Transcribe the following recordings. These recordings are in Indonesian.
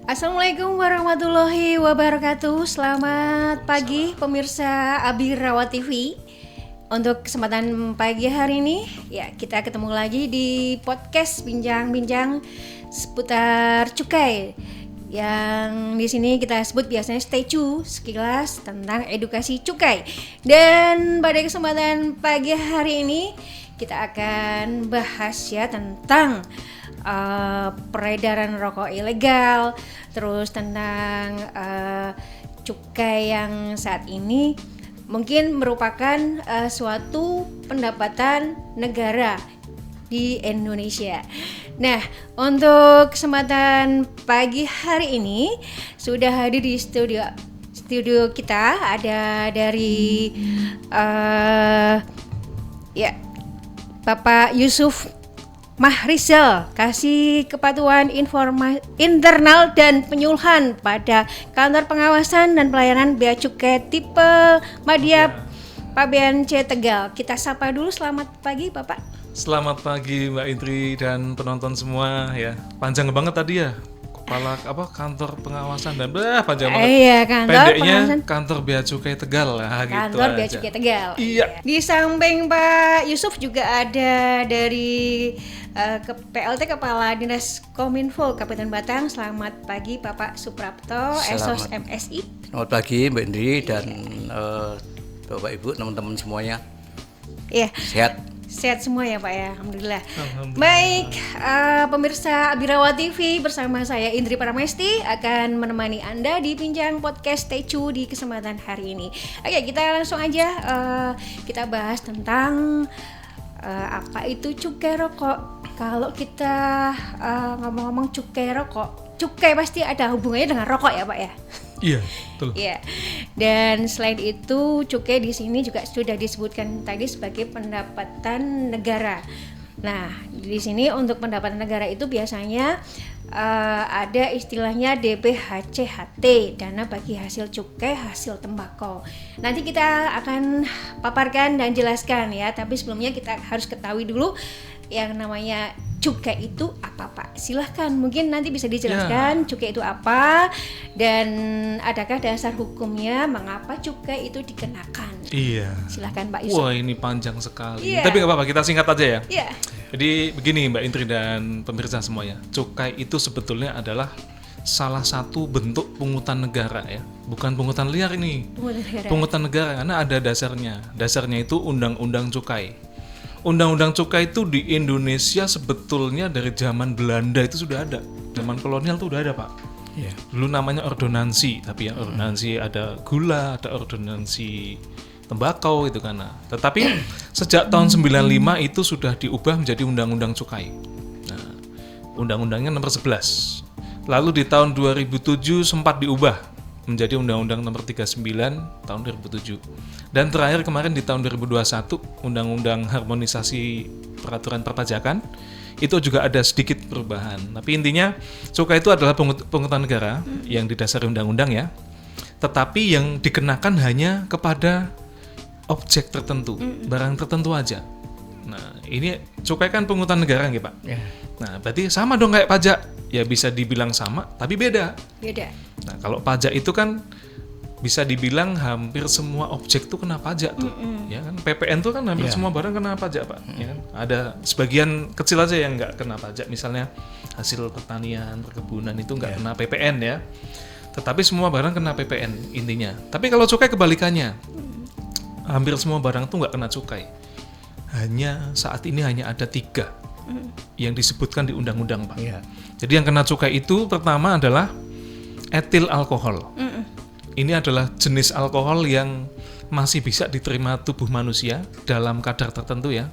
Assalamualaikum warahmatullahi wabarakatuh. Selamat pagi pemirsa Abirawat TV. Untuk kesempatan pagi hari ini, ya kita ketemu lagi di podcast bincang-bincang seputar cukai. Yang di sini kita sebut biasanya stay cu, sekilas tentang edukasi cukai. Dan pada kesempatan pagi hari ini kita akan bahas ya tentang peredaran rokok ilegal, terus tentang cukai yang saat ini mungkin merupakan suatu pendapatan negara di Indonesia. Nah, untuk kesempatan pagi hari ini sudah hadir di studio kita ada dari Bapak Yusuf Mahrizal, Kasih Kepatuhan Internal dan Penyuluhan pada Kantor Pengawasan dan Pelayanan Bea Cukai tipe Madya PBNC Tegal. Kita sapa dulu, selamat pagi Bapak. Selamat pagi Mbak Indri dan penonton semua ya. Panjang banget tadi ya. Kepala Kantor Pengawasan dan panjang banget. Iya, pendeknya Kantor Bea Cukai Tegal lah gitu. Kantor Bea Cukai Tegal. Iya. Di samping Pak Yusuf juga ada dari PLT Kepala Dinas Kominfo Kabupaten Batang. Selamat pagi Bapak Suprapto, Esos MSI. Selamat pagi Mbak Indri dan Bapak Ibu, teman-teman semuanya. Iya. Sehat semua ya Pak ya, Alhamdulillah. Baik, pemirsa Abirawat TV bersama saya Indri Paramesti akan menemani Anda di Bincang Podcast Tecu di kesempatan hari ini. Oke, kita langsung aja kita bahas tentang apa itu cukai rokok. Kalau kita ngomong-ngomong cukai rokok, cukai pasti ada hubungannya dengan rokok ya Pak ya? Iya, betul. Iya. Dan selain itu cukai di sini juga sudah disebutkan tadi sebagai pendapatan negara. Nah, di sini untuk pendapatan negara itu biasanya ada istilahnya DBHCHT, dana bagi hasil cukai hasil tembakau. Nanti kita akan paparkan dan jelaskan ya, tapi sebelumnya kita harus ketahui dulu yang namanya cukai itu apa Pak? Silahkan, mungkin nanti bisa dijelaskan cukai itu apa dan adakah dasar hukumnya mengapa cukai itu dikenakan. Iya. Silahkan Pak Yusuf. Wah, ini panjang sekali. Iya. Tapi nggak apa-apa, kita singkat aja ya. Iya. Jadi begini Mbak Indri dan pemirsa semuanya, cukai itu sebetulnya adalah salah satu bentuk pungutan negara ya, bukan pungutan liar ini. Pungutan negara karena ada dasarnya. Dasarnya itu Undang-Undang Cukai. Undang-undang cukai itu di Indonesia sebetulnya dari zaman Belanda itu sudah ada. Zaman kolonial itu sudah ada Pak. Iya. Dulu namanya ordonansi, tapi ya ordonansi ada gula, ada ordonansi tembakau itu kan. Tetapi sejak tahun 95 itu sudah diubah menjadi Undang-Undang Cukai. Nah, undang-undangnya nomor 11. Lalu di tahun 2007 sempat diubah menjadi Undang-Undang Nomor 39 tahun 2007. Dan terakhir kemarin di tahun 2021 Undang-Undang Harmonisasi Peraturan Perpajakan itu juga ada sedikit perubahan. Tapi intinya cukai itu adalah pungutan negara yang didasari undang-undang ya. Tetapi yang dikenakan hanya kepada objek tertentu, barang tertentu aja. Nah, ini cukai kan pungutan negara nggih, Pak? Ya. Nah, berarti sama dong kayak pajak. Ya bisa dibilang sama, tapi beda. Nah, kalau pajak itu kan bisa dibilang hampir semua objek tuh kena pajak tuh. Ya kan? PPN tuh kan hampir semua barang kena pajak, Pak. Ya kan? Ada sebagian kecil aja yang nggak kena pajak. Misalnya hasil pertanian, perkebunan itu nggak kena PPN ya. Tetapi semua barang kena PPN intinya. Tapi kalau cukai kebalikannya. Hampir semua barang tuh nggak kena cukai. Saat ini hanya ada 3 yang disebutkan di undang-undang Pak. Iya. Jadi yang kena cukai itu pertama adalah etil alkohol. Ini adalah jenis alkohol yang masih bisa diterima tubuh manusia dalam kadar tertentu ya,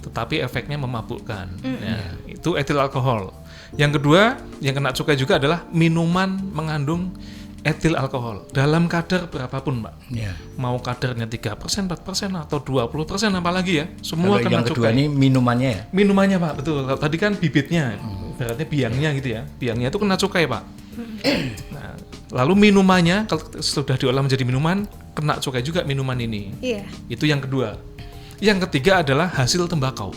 tetapi efeknya memabukkan. Ya, itu etil alkohol. Yang kedua yang kena cukai juga adalah minuman mengandung etil alkohol dalam kadar berapapun Pak. Ya. Mau kadarnya 3%, 4% atau 20% apalagi ya, semua Kalau kena yang kedua cukai. ini minumannya ya? Minumannya Pak, betul. Kalau tadi kan bibitnya, berarti biangnya gitu ya. Biangnya itu kena cukai Pak. Nah, lalu minumannya kalau sudah diolah menjadi minuman, kena cukai juga minuman ini. Iya. Itu yang kedua. Yang ketiga adalah hasil tembakau.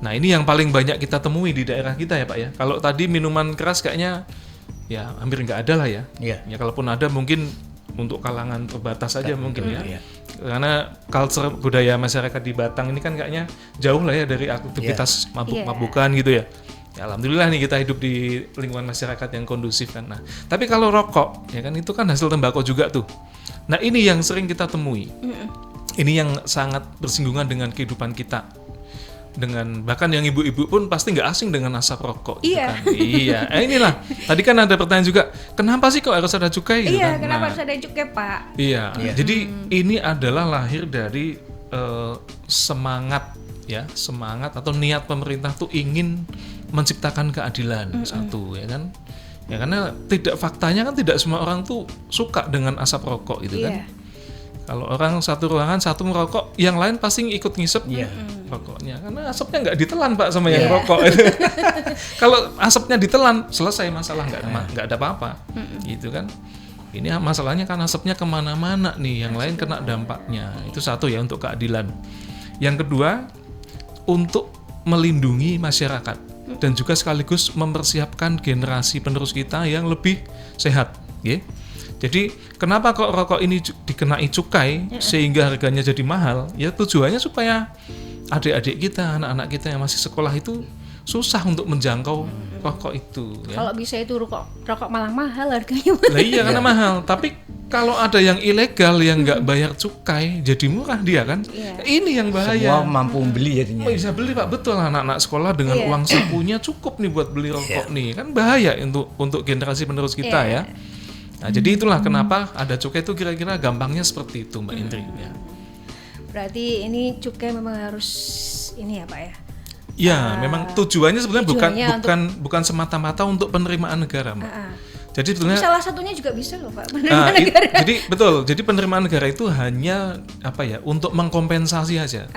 Nah, ini yang paling banyak kita temui di daerah kita ya Pak ya. Kalau tadi minuman keras kayaknya ya hampir nggak ada lah ya. Iya. Ya kalaupun ada mungkin untuk kalangan terbatas saja mungkin ya. Iya. Karena culture budaya masyarakat di Batang ini kan kayaknya jauh lah ya dari aktivitas mabuk-mabukan gitu ya. Ya alhamdulillah nih kita hidup di lingkungan masyarakat yang kondusif kan. Nah, tapi kalau rokok ya kan itu kan hasil tembakau juga tuh. Nah, ini yang sering kita temui. Ini yang sangat bersinggungan dengan kehidupan kita. Dengan bahkan yang ibu-ibu pun pasti nggak asing dengan asap rokok gitu Iya. kan. Iya. Inilah. Tadi kan ada pertanyaan juga, kenapa sih kok harus ada cukai gitu Iya, kan? kenapa Nah, harus ada cukai, Pak? Iya. Jadi ini adalah lahir dari semangat atau niat pemerintah tuh ingin menciptakan keadilan satu ya kan. Ya karena faktanya kan tidak semua orang tuh suka dengan asap rokok gitu kan. Iya. Kalau orang satu ruangan satu merokok, yang lain pasti ikut ngisep rokoknya karena asapnya nggak ditelan Pak sama yang rokok itu. Kalau asapnya ditelan selesai masalah, nggak ada apa-apa, gitu kan. Ini masalahnya kan asapnya kemana-mana nih, yang lain kena dampaknya. Itu satu ya untuk keadilan. Yang kedua untuk melindungi masyarakat dan juga sekaligus mempersiapkan generasi penerus kita yang lebih sehat, ya. Jadi kenapa kok rokok ini dikenai cukai sehingga harganya jadi mahal? Ya tujuannya supaya adik-adik kita, anak-anak kita yang masih sekolah itu susah untuk menjangkau rokok itu. Ya. Kalau bisa itu rokok malah mahal harganya. Lah iya karena mahal. Tapi kalau ada yang ilegal yang nggak bayar cukai, jadi murah dia kan? Iya. Ini yang bahaya. Semua mampu beli jadinya. Oh, bisa beli Pak, betul anak-anak sekolah dengan uang sakunya cukup nih buat beli rokok nih, kan bahaya untuk generasi penerus kita ya. Nah, jadi itulah kenapa ada cukai itu kira-kira gampangnya seperti itu Mbak Indri ya. Berarti ini cukai memang harus ini ya Pak ya? Ya, memang tujuannya sebenarnya tujuannya bukan semata-mata untuk penerimaan negara Mbak. Jadi sebetulnya salah satunya juga bisa loh Pak, penerimaan negara. Jadi betul, jadi penerimaan negara itu hanya untuk mengkompensasi aja.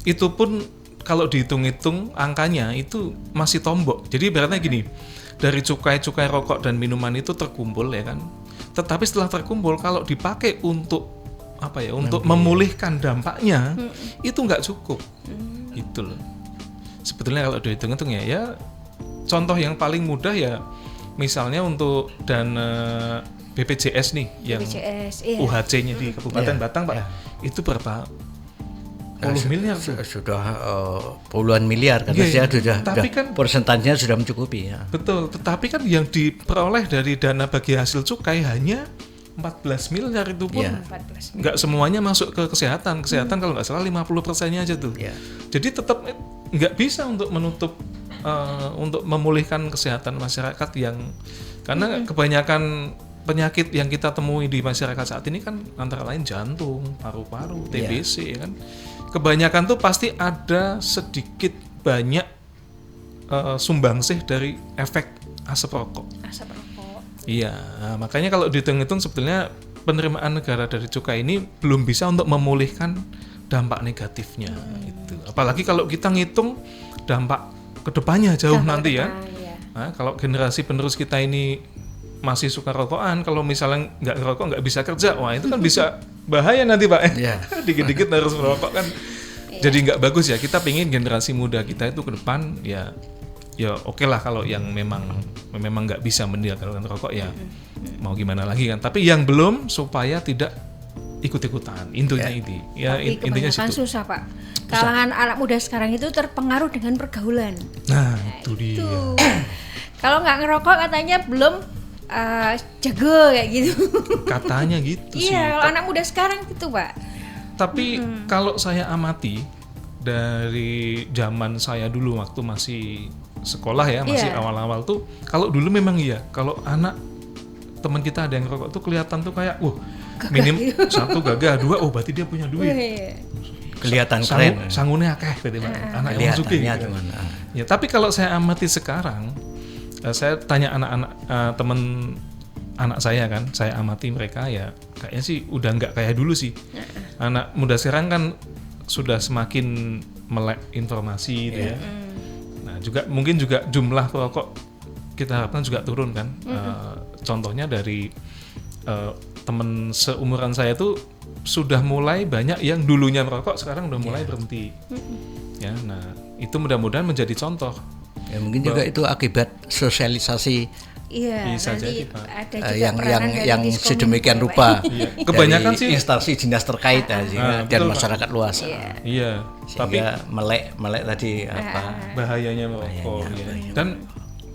Itu pun kalau dihitung-hitung angkanya itu masih tombok. Jadi ibaratnya gini, dari cukai rokok dan minuman itu terkumpul ya kan. Tetapi setelah terkumpul kalau dipakai untuk untuk memulihkan dampaknya itu nggak cukup. Gitu loh. Sebetulnya kalau dihitung-hitung ya contoh yang paling mudah ya misalnya untuk dana BPJS nih yang UHC-nya di Kabupaten Batang Pak, itu berapa? Puluh miliar tuh. Sudah puluhan miliar karena sudah persentasenya sudah mencukupi ya. Betul, tetapi kan yang diperoleh dari dana bagi hasil cukai hanya 14 miliar itu pun nggak semuanya masuk ke kesehatan. Kesehatan kalau nggak salah 50%-nya aja tuh. Jadi tetap nggak bisa untuk menutup untuk memulihkan kesehatan masyarakat karena kebanyakan penyakit yang kita temui di masyarakat saat ini kan antara lain jantung, paru-paru, TBC ya kan. Kebanyakan tuh pasti ada sedikit banyak sumbangsih dari efek asap rokok. Iya, makanya kalau dihitung-hitung sebetulnya penerimaan negara dari cukai ini belum bisa untuk memulihkan dampak negatifnya itu. Apalagi kalau kita ngitung dampak kedepannya jauh nanti ya. Nah, kalau generasi penerus kita ini masih suka rokokan, kalau misalnya nggak ngerokok nggak bisa kerja, wah itu kan bisa bahaya nanti Pak. Dikit-dikit harus merokok kan. Jadi nggak bagus ya. Kita pingin generasi muda kita itu ke depan ya oke lah kalau yang memang nggak bisa meninggalkan rokok ya mau gimana lagi kan. Tapi yang belum supaya tidak ikut-ikutan. Intinya ini. Ya tapi intinya kebanyakan situ. susah Pak. Kalangan anak muda sekarang itu terpengaruh dengan pergaulan. Nah, itu dia. Kalau nggak ngerokok katanya belum jago kayak gitu. Katanya gitu sih. Iya, kalau anak muda sekarang gitu Pak. Tapi kalau saya amati dari zaman saya dulu waktu masih sekolah ya, masih awal-awal tuh, kalau dulu memang iya, kalau anak teman kita ada yang rokok tuh kelihatan tuh kayak, minim satu gagah, dua, berarti dia punya duit. Kelihatan keren. Sangunnya akeh berarti anak yang suki. Gitu. Ya, tapi kalau saya amati sekarang, saya tanya anak-anak teman anak saya kan, saya amati mereka ya kayaknya sih udah nggak kayak dulu sih. Anak muda sekarang kan sudah semakin melek informasi gitu ya. Nah juga mungkin juga jumlah perokok kita harapkan juga turun kan. Contohnya dari teman seumuran saya tuh sudah mulai banyak yang dulunya merokok sekarang udah mulai berhenti. Ya, nah itu mudah-mudahan menjadi contoh. Ya mungkin juga itu akibat sosialisasi Iya, Bisa nanti jadi, Pak. ada juga yang peranan dari yang Diskominfo sedemikian ya, Pak. rupa Iya. Kebanyakan dari sih- instansi dinas terkait dan betul, Pak. masyarakat luas. Iya, tapi Sehingga melek tadi apa bahayanya merokok ya. Dan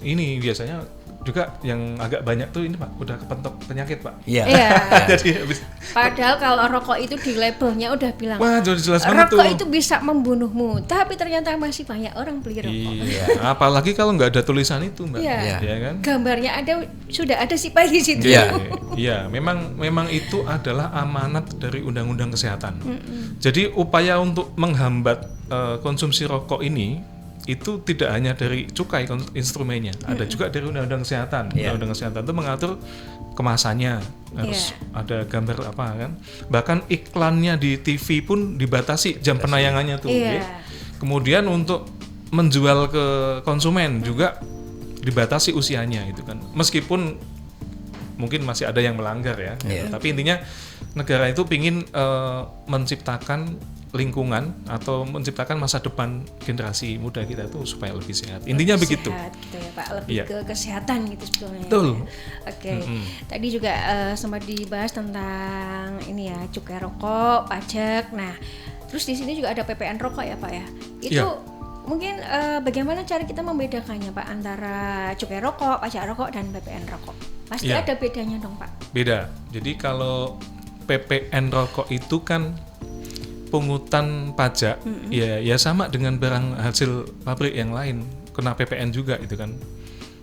ini biasanya juga yang agak banyak tuh ini Pak, udah kepentok penyakit Pak. iya. Iya. Jadi habis Padahal kalau rokok itu di labelnya udah bilang wah jadi jelas banget tuh. rokok itu bisa membunuhmu, tapi ternyata masih banyak orang beli rokok. Iya, apalagi kalau nggak ada tulisan itu Mbak. Iya. Iya kan? Gambarnya ada, sudah ada sih Pak di situ. Iya. Iya, memang itu adalah amanat dari Undang-Undang Kesehatan. Jadi upaya untuk menghambat konsumsi rokok ini itu tidak hanya dari cukai instrumennya, ada juga dari Undang-Undang Kesehatan. Undang-Undang Kesehatan itu mengatur kemasannya harus ada gambar apa kan. Bahkan iklannya di TV pun dibatasi jam penayangannya tuh. Iya. ya. Kemudian untuk menjual ke konsumen juga dibatasi usianya itu kan. Meskipun mungkin masih ada yang melanggar ya. Tapi intinya negara itu pingin menciptakan lingkungan atau menciptakan masa depan generasi muda kita itu supaya lebih sehat. Intinya begitu. Sehat gitu ya Pak, lebih Iya. ke kesehatan gitu sebetulnya. Betul. Oke. Tadi juga sempat dibahas tentang ini ya, cukai rokok, pajak. Nah, terus di sini juga ada PPN rokok ya Pak ya. Itu Iya. mungkin bagaimana cara kita membedakannya Pak antara cukai rokok, pajak rokok dan PPN rokok? Pasti Iya. ada bedanya dong Pak. Beda. Jadi kalau PPN rokok itu kan pungutan pajak, ya sama dengan barang hasil pabrik yang lain, kena PPN juga itu kan.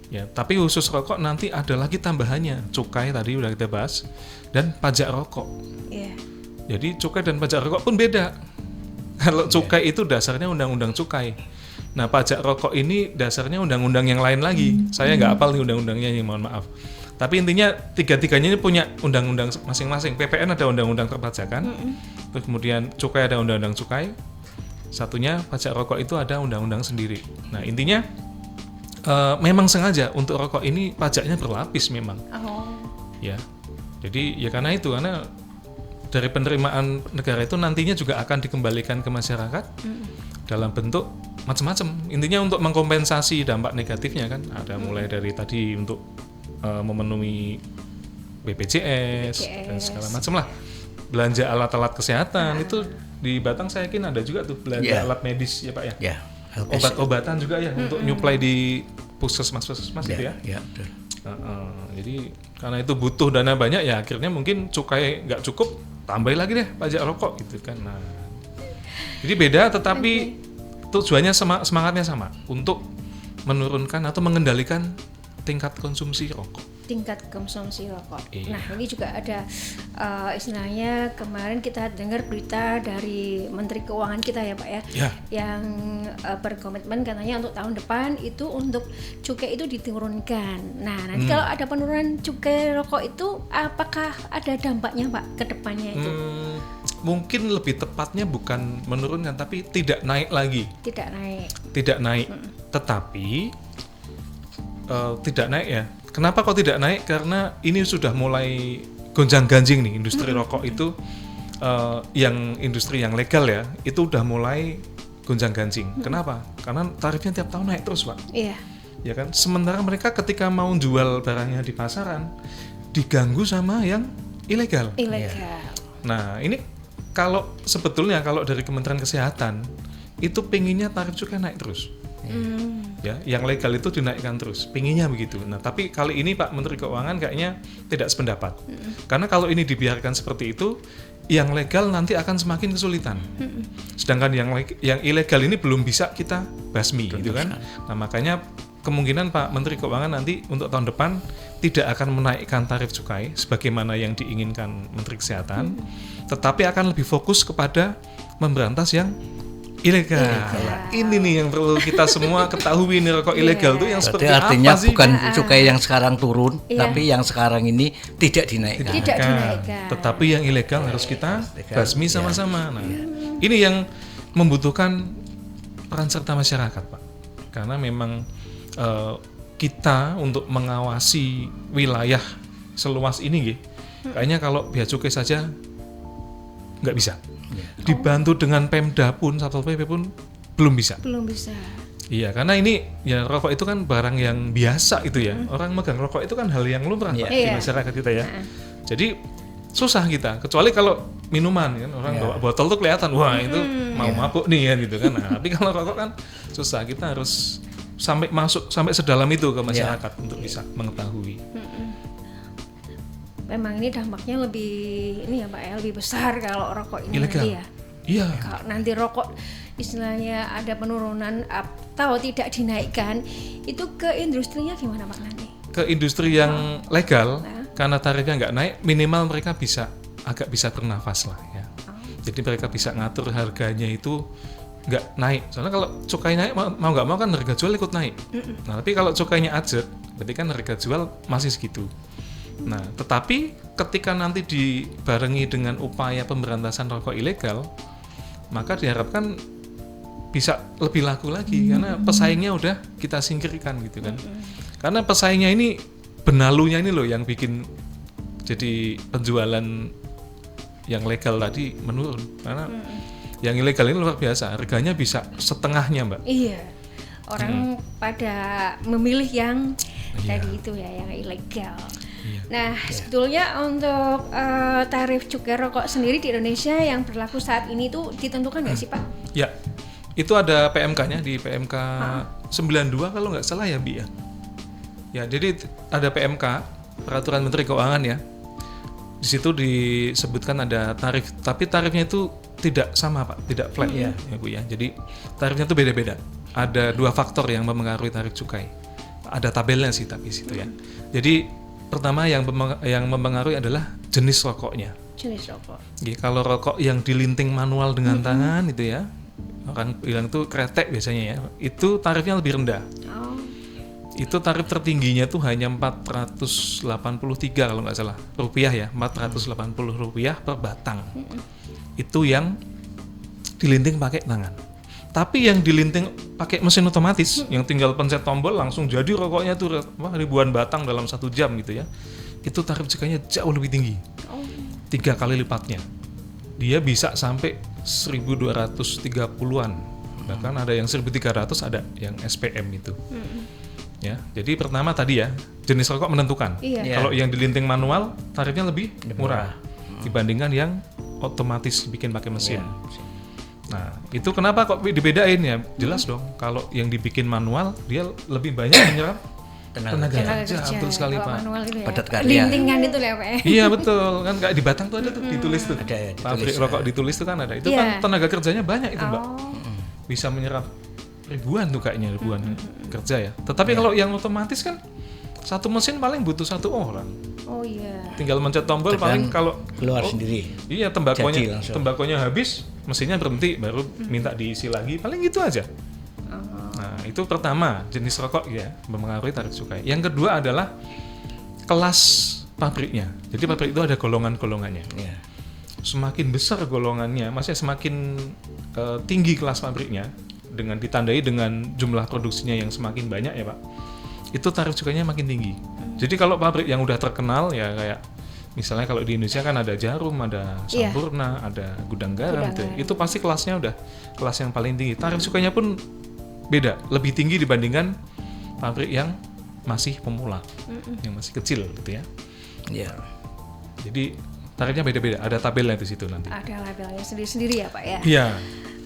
Ya, tapi khusus rokok nanti ada lagi tambahannya, cukai tadi udah kita bahas dan pajak rokok. Iya. Jadi cukai dan pajak rokok pun beda. Kalau cukai itu dasarnya undang-undang cukai. Nah, pajak rokok ini dasarnya undang-undang yang lain lagi. Saya nggak hafal nih undang-undangnya, ini mohon maaf. Tapi intinya tiga-tiganya ini punya undang-undang masing-masing. PPN ada undang-undang perpajakan, terus kemudian cukai ada undang-undang cukai. Satunya pajak rokok itu ada undang-undang sendiri. Nah, intinya memang sengaja untuk rokok ini pajaknya berlapis memang. Oh. Ya, jadi ya karena dari penerimaan negara itu nantinya juga akan dikembalikan ke masyarakat dalam bentuk macam-macam. Intinya untuk mengkompensasi dampak negatifnya kan, ada mulai dari tadi untuk memenuhi BPJS dan segala macam lah. Belanja alat-alat kesehatan itu di Batang saya yakin ada juga tuh belanja alat medis ya Pak ya. Ya. Obat-obatan juga ya untuk nyuplai di puskesmas itu ya. Ya, betul. Jadi karena itu butuh dana banyak ya akhirnya mungkin cukai nggak cukup, tambahin lagi deh pajak rokok gitu kan. Nah, jadi beda tetapi tujuannya semangatnya sama untuk menurunkan atau mengendalikan tingkat konsumsi rokok. Tingkat konsumsi rokok. Iya. Nah, ini juga ada istilahnya kemarin kita dengar berita dari Menteri Keuangan kita ya Pak ya, Ya. yang berkomitmen katanya untuk tahun depan itu untuk cukai itu diturunkan. Nah, nanti kalau ada penurunan cukai rokok itu apakah ada dampaknya Pak ke depannya itu? Mungkin lebih tepatnya bukan menurunkan tapi tidak naik lagi. Tidak naik. Tidak naik. Tetapi tidak naik ya. Kenapa kok tidak naik? Karena ini sudah mulai gonjang-ganjing nih industri rokok itu, yang industri yang legal ya, itu udah mulai gonjang-ganjing. Kenapa? Karena tarifnya tiap tahun naik terus Pak. Iya. Ya kan. Sementara mereka ketika mau jual barangnya di pasaran diganggu sama yang ilegal. Ilegal. Nah ini sebetulnya kalau dari Kementerian Kesehatan itu pinginnya tarif cukai naik terus. Ya, yang legal itu dinaikkan terus, pinginnya begitu. Nah, tapi kali ini Pak Menteri Keuangan kayaknya tidak sependapat. Karena kalau ini dibiarkan seperti itu, yang legal nanti akan semakin kesulitan. Sedangkan yang ilegal ini belum bisa kita basmi, gitu kan. Nah, makanya kemungkinan Pak Menteri Keuangan nanti untuk tahun depan tidak akan menaikkan tarif cukai sebagaimana yang diinginkan Menteri Kesehatan, tetapi akan lebih fokus kepada memberantas yang ilegal. Ini nih yang perlu kita semua ketahui nih, rokok ilegal tuh yang Berarti seperti artinya apa sih? bukan cukai yang sekarang turun, Iya. tapi yang sekarang ini tidak dinaikkan. Tidak dinaikkan. Tetapi yang ilegal harus kita basmi sama-sama. Nah, ini yang membutuhkan peran serta masyarakat, Pak. Karena memang kita untuk mengawasi wilayah seluas ini, kayaknya kalau bea cukai saja nggak bisa. Dibantu dengan Pemda pun, Satpol PP pun belum bisa. Belum bisa. Iya, karena ini ya rokok itu kan barang yang biasa itu ya. Orang megang rokok itu kan hal yang lumrah Pak, di Iya. masyarakat kita ya. Jadi susah kita, kecuali kalau minuman kan orang bawa botol tuh kelihatan, wah itu mau mabuk nih kan gitu kan. Nah, tapi kalau rokok kan susah, kita harus sampai sedalam itu ke masyarakat untuk bisa mengetahui. Memang ini dampaknya lebih ini ya Pak ya, lebih besar kalau rokok ini Ilegal. nanti ya. Iya. Kalau nanti rokok istilahnya ada penurunan atau tidak dinaikkan, itu ke industrinya gimana Pak nanti? Ke industri yang legal, karena tarifnya nggak naik, minimal mereka agak bisa bernafas lah ya. Jadi mereka bisa ngatur harganya itu nggak naik. Soalnya kalau cukai naik mau nggak mau kan harga jual ikut naik. Nah, tapi kalau cukainya ajat, berarti kan harga jual masih segitu. Nah, tetapi ketika nanti dibarengi dengan upaya pemberantasan rokok ilegal, maka diharapkan bisa lebih laku lagi karena pesaingnya udah kita singkirkan gitu kan. Karena pesaingnya ini benalunya ini loh yang bikin jadi penjualan yang legal tadi menurun karena yang ilegal ini luar biasa, harganya bisa setengahnya Mbak. Iya, orang pada memilih yang tadi itu ya, yang ilegal. Nah, sebetulnya untuk tarif cukai rokok sendiri di Indonesia yang berlaku saat ini tuh ditentukan nggak sih Pak? Ya, itu ada PMK-nya di PMK 92 kalau nggak salah ya Bi ya. Ya, jadi ada PMK, Peraturan Menteri Keuangan ya. Di situ disebutkan ada tarif, tapi tarifnya itu tidak sama Pak, tidak flat ya Bu ya. Jadi tarifnya itu beda-beda. Ada 2 faktor yang mempengaruhi tarif cukai. Ada tabelnya sih tapi situ ya. Jadi pertama yang mempengaruhi adalah jenis rokoknya. Jenis rokok. Jadi, kalau rokok yang dilinting manual dengan tangan itu ya, orang bilang itu kretek biasanya ya, itu tarifnya lebih rendah. Oh. Itu tarif tertingginya tuh hanya 483 kalau nggak salah rupiah ya, 480 rupiah per batang. Itu yang dilinting pakai tangan. Tapi yang dilinting pakai mesin otomatis, yang tinggal pencet tombol langsung jadi rokoknya tuh ribuan batang dalam 1 jam gitu ya. Itu tarif cukainya jauh lebih tinggi, 3 kali lipatnya. Dia bisa sampai 1.230-an, bahkan ada yang 1.300, ada yang SPM itu. Ya, jadi pertama tadi ya jenis rokok menentukan. Kalau yang dilinting manual tarifnya lebih murah dibandingkan yang otomatis bikin pakai mesin. Nah, itu kenapa kok dibedain ya? Jelas dong, kalau yang dibikin manual dia lebih banyak menyerap tenaga kerja. Betul sekali Kalau Pak. manual itu ya. Padat karya. Lintingan itu ya Pak ya. Iya betul, kan kayak di Batang tuh ada tuh ditulis tuh. Ada ya, Pabrik ditulis, rokok ditulis tuh kan ada. Itu kan tenaga kerjanya banyak itu Mbak. Bisa menyerap ribuan tuh kayaknya, ribuan kerja ya. Tetapi kalau yang otomatis kan satu mesin paling butuh 1 orang. Oh iya. Tinggal mencet tombol paling kalau keluar sendiri. Iya, tembakonya habis, mesinnya berhenti, baru minta diisi lagi, paling gitu aja. Nah, itu pertama, jenis rokok ya, mempengaruhi tarif cukai. Yang kedua adalah kelas pabriknya. Jadi pabrik itu ada golongan-golongannya. Semakin besar golongannya, maksudnya semakin tinggi kelas pabriknya, dengan ditandai dengan jumlah produksinya yang semakin banyak ya Pak, itu tarif cukainya makin tinggi. Jadi kalau pabrik yang udah terkenal ya kayak misalnya kalau di Indonesia kan ada Jarum, ada Sampurna, ada Gudang Garam gitu. Itu pasti kelasnya udah kelas yang paling tinggi. Tarif cukainya pun beda, lebih tinggi dibandingkan pabrik yang masih pemula, yang masih kecil gitu ya. Iya. Jadi tarifnya beda-beda, ada tabelnya di situ nanti. Ada labelnya sendiri-sendiri ya Pak ya. Iya.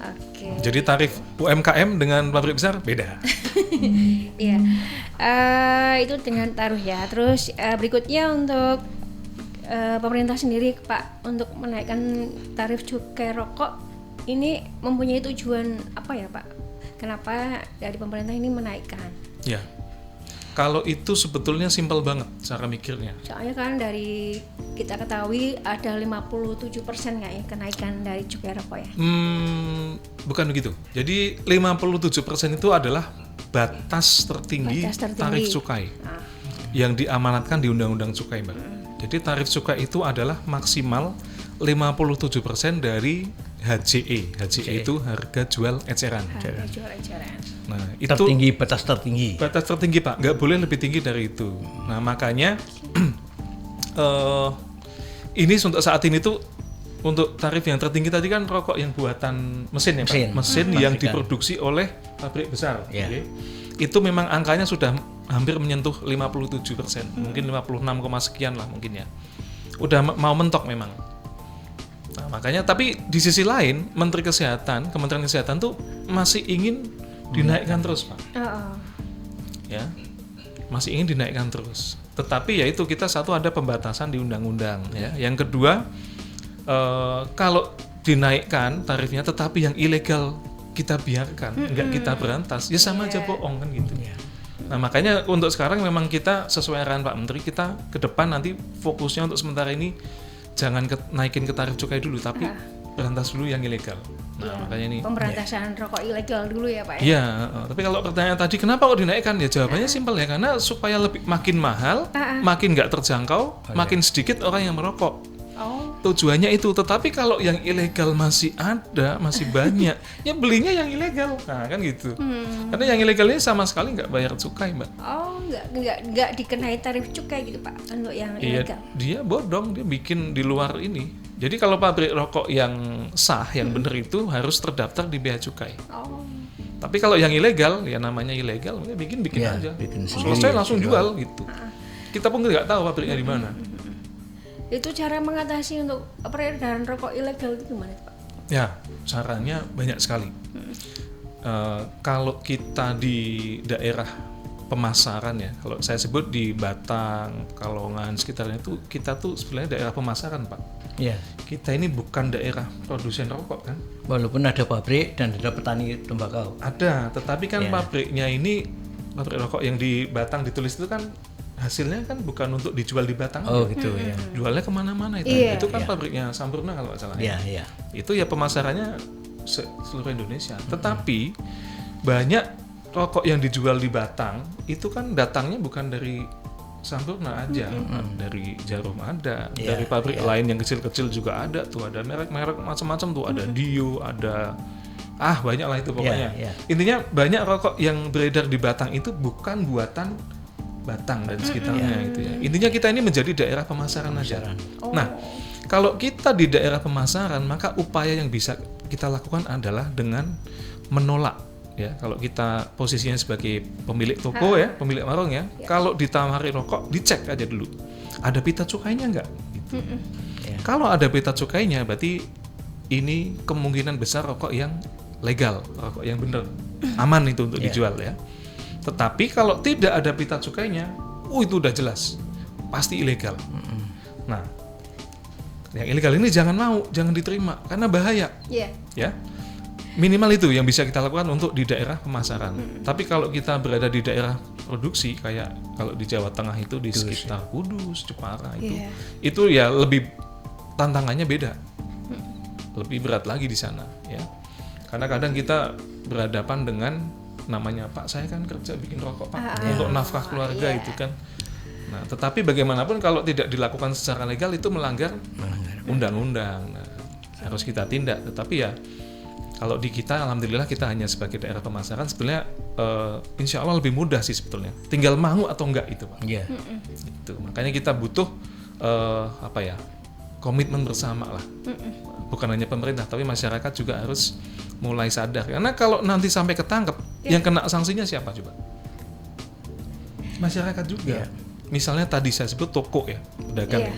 Oke. Jadi tarif UMKM dengan pabrik besar beda. Iya. Itu dengan taruh ya. Terus berikutnya untuk pemerintah sendiri Pak untuk menaikkan tarif cukai rokok ini mempunyai tujuan apa ya Pak? Kenapa dari pemerintah ini menaikkan? Ya. Kalau itu sebetulnya simpel banget cara mikirnya. Soalnya kan dari kita ketahui ada 57% kayaknya kenaikan dari cukai rokok ya. Bukan begitu. Jadi 57% itu adalah batas tertinggi tarif cukai yang diamanatkan di Undang-Undang Cukai, Mbak. Jadi tarif cukai itu adalah maksimal 57% dari HJE. HJE itu harga jual eceran. Harga jual eceran. Nah, itu Tertinggi, batas tertinggi. batas tertinggi Pak, nggak boleh lebih tinggi dari itu. Nah makanya ini untuk saat ini tuh untuk tarif yang tertinggi tadi kan rokok yang buatan mesin ya Pak? Mesin. Mesin yang Pabrikan. diproduksi oleh pabrik besar. Ya. Oke. Itu memang angkanya sudah hampir menyentuh 57%, mungkin 56, sekian lah mungkin ya. Udah mau mentok memang. Nah, makanya tapi di sisi lain Kementerian Kesehatan tuh masih ingin dinaikkan terus Pak. Ya. Masih ingin dinaikkan terus. Tetapi ya itu kita satu ada pembatasan di undang-undang ya. Yang kedua kalau dinaikkan tarifnya tetapi yang ilegal kita biarkan, nggak kita berantas, ya sama aja bohong kan gitu. Nah makanya untuk sekarang memang kita sesuai arahan Pak Menteri, kita ke depan nanti fokusnya untuk sementara ini jangan naikin ke tarif cukai dulu, tapi berantas dulu yang ilegal. Nah makanya ini Pemberantasan rokok ilegal dulu ya Pak ya. iya, tapi kalau pertanyaan tadi kenapa kok dinaikkan, ya jawabannya simpel ya, karena supaya lebih makin mahal, makin nggak terjangkau, makin sedikit orang yang merokok. Tujuannya itu. Tetapi kalau yang ilegal masih ada, masih banyak, ya belinya yang ilegal. Nah kan gitu. Karena yang ilegal ini sama sekali nggak bayar cukai Mbak. Nggak dikenai tarif cukai gitu Pak untuk yang ilegal. Dia bodong, dia bikin di luar ini. Jadi kalau pabrik rokok yang sah, yang benar itu harus terdaftar di bea cukai. Tapi kalau yang ilegal, ya namanya ilegal, dia bikin Ya, aja. bikin Selesai sendiri, langsung jual gitu. Kita pun nggak tahu pabriknya di mana. Itu cara mengatasi untuk peredaran rokok ilegal itu gimana Pak? Ya, caranya banyak sekali. Kalau kita di daerah pemasaran ya, kalau saya sebut di Batang, Kalongan, sekitarnya itu kita tuh sebenarnya daerah pemasaran Pak. Ya. Kita ini bukan daerah produsen rokok kan? Walaupun ada pabrik dan ada petani tembakau. Ada, tetapi kan pabriknya ini, pabrik rokok yang di Batang ditulis itu kan hasilnya kan bukan untuk dijual di Batang. Oh gitu ya. Jualnya kemana-mana itu. Iya. Itu kan pabriknya Sampurna kalau nggak salah. Iya. Itu ya pemasarannya seluruh Indonesia. Tetapi banyak rokok yang dijual di Batang itu kan datangnya bukan dari Sampurna aja, dari Jarum ada, dari pabrik lain yang kecil-kecil juga ada tuh, ada merek-merek macam-macam tuh, ada Dio, ada banyak lah itu pokoknya. Intinya banyak rokok yang beredar di Batang itu bukan buatan Batang dan sekitarnya gitu ya. Intinya kita ini menjadi daerah pemasaran aja. Nah, kalau kita di daerah pemasaran, maka upaya yang bisa kita lakukan adalah dengan menolak ya. Kalau kita posisinya sebagai pemilik toko ya, pemilik warung ya, kalau ditawari rokok, dicek aja dulu. Ada pita cukainya nggak? Gitu. Kalau ada pita cukainya, berarti ini kemungkinan besar rokok yang legal, rokok yang benar, aman itu untuk dijual ya. Tetapi kalau tidak ada pita cukainya, itu udah jelas pasti ilegal. Nah, yang ilegal ini jangan diterima karena bahaya. Ya, minimal itu yang bisa kita lakukan untuk di daerah pemasaran. Tapi kalau kita berada di daerah produksi, kayak kalau di Jawa Tengah itu di sekitar Kudus, Jepara itu ya lebih tantangannya beda, lebih berat lagi di sana. Ya, karena kadang kita berhadapan dengan namanya Pak, saya kan kerja bikin rokok Pak untuk nafkah keluarga itu kan. Nah, tetapi bagaimanapun kalau tidak dilakukan secara legal itu melanggar undang-undang. Nah, harus kita tindak. Tetapi ya kalau di kita, alhamdulillah kita hanya sebagai daerah pemasaran, sebenarnya insya Allah lebih mudah sih sebetulnya. Tinggal mau atau enggak itu Pak. Iya. Itu makanya kita butuh komitmen bersama lah. Bukan hanya pemerintah, tapi masyarakat juga harus mulai sadar. Karena kalau nanti sampai ketangkep, yang kena sanksinya siapa coba? Masyarakat juga. Misalnya tadi saya sebut toko ya, pedagang ya.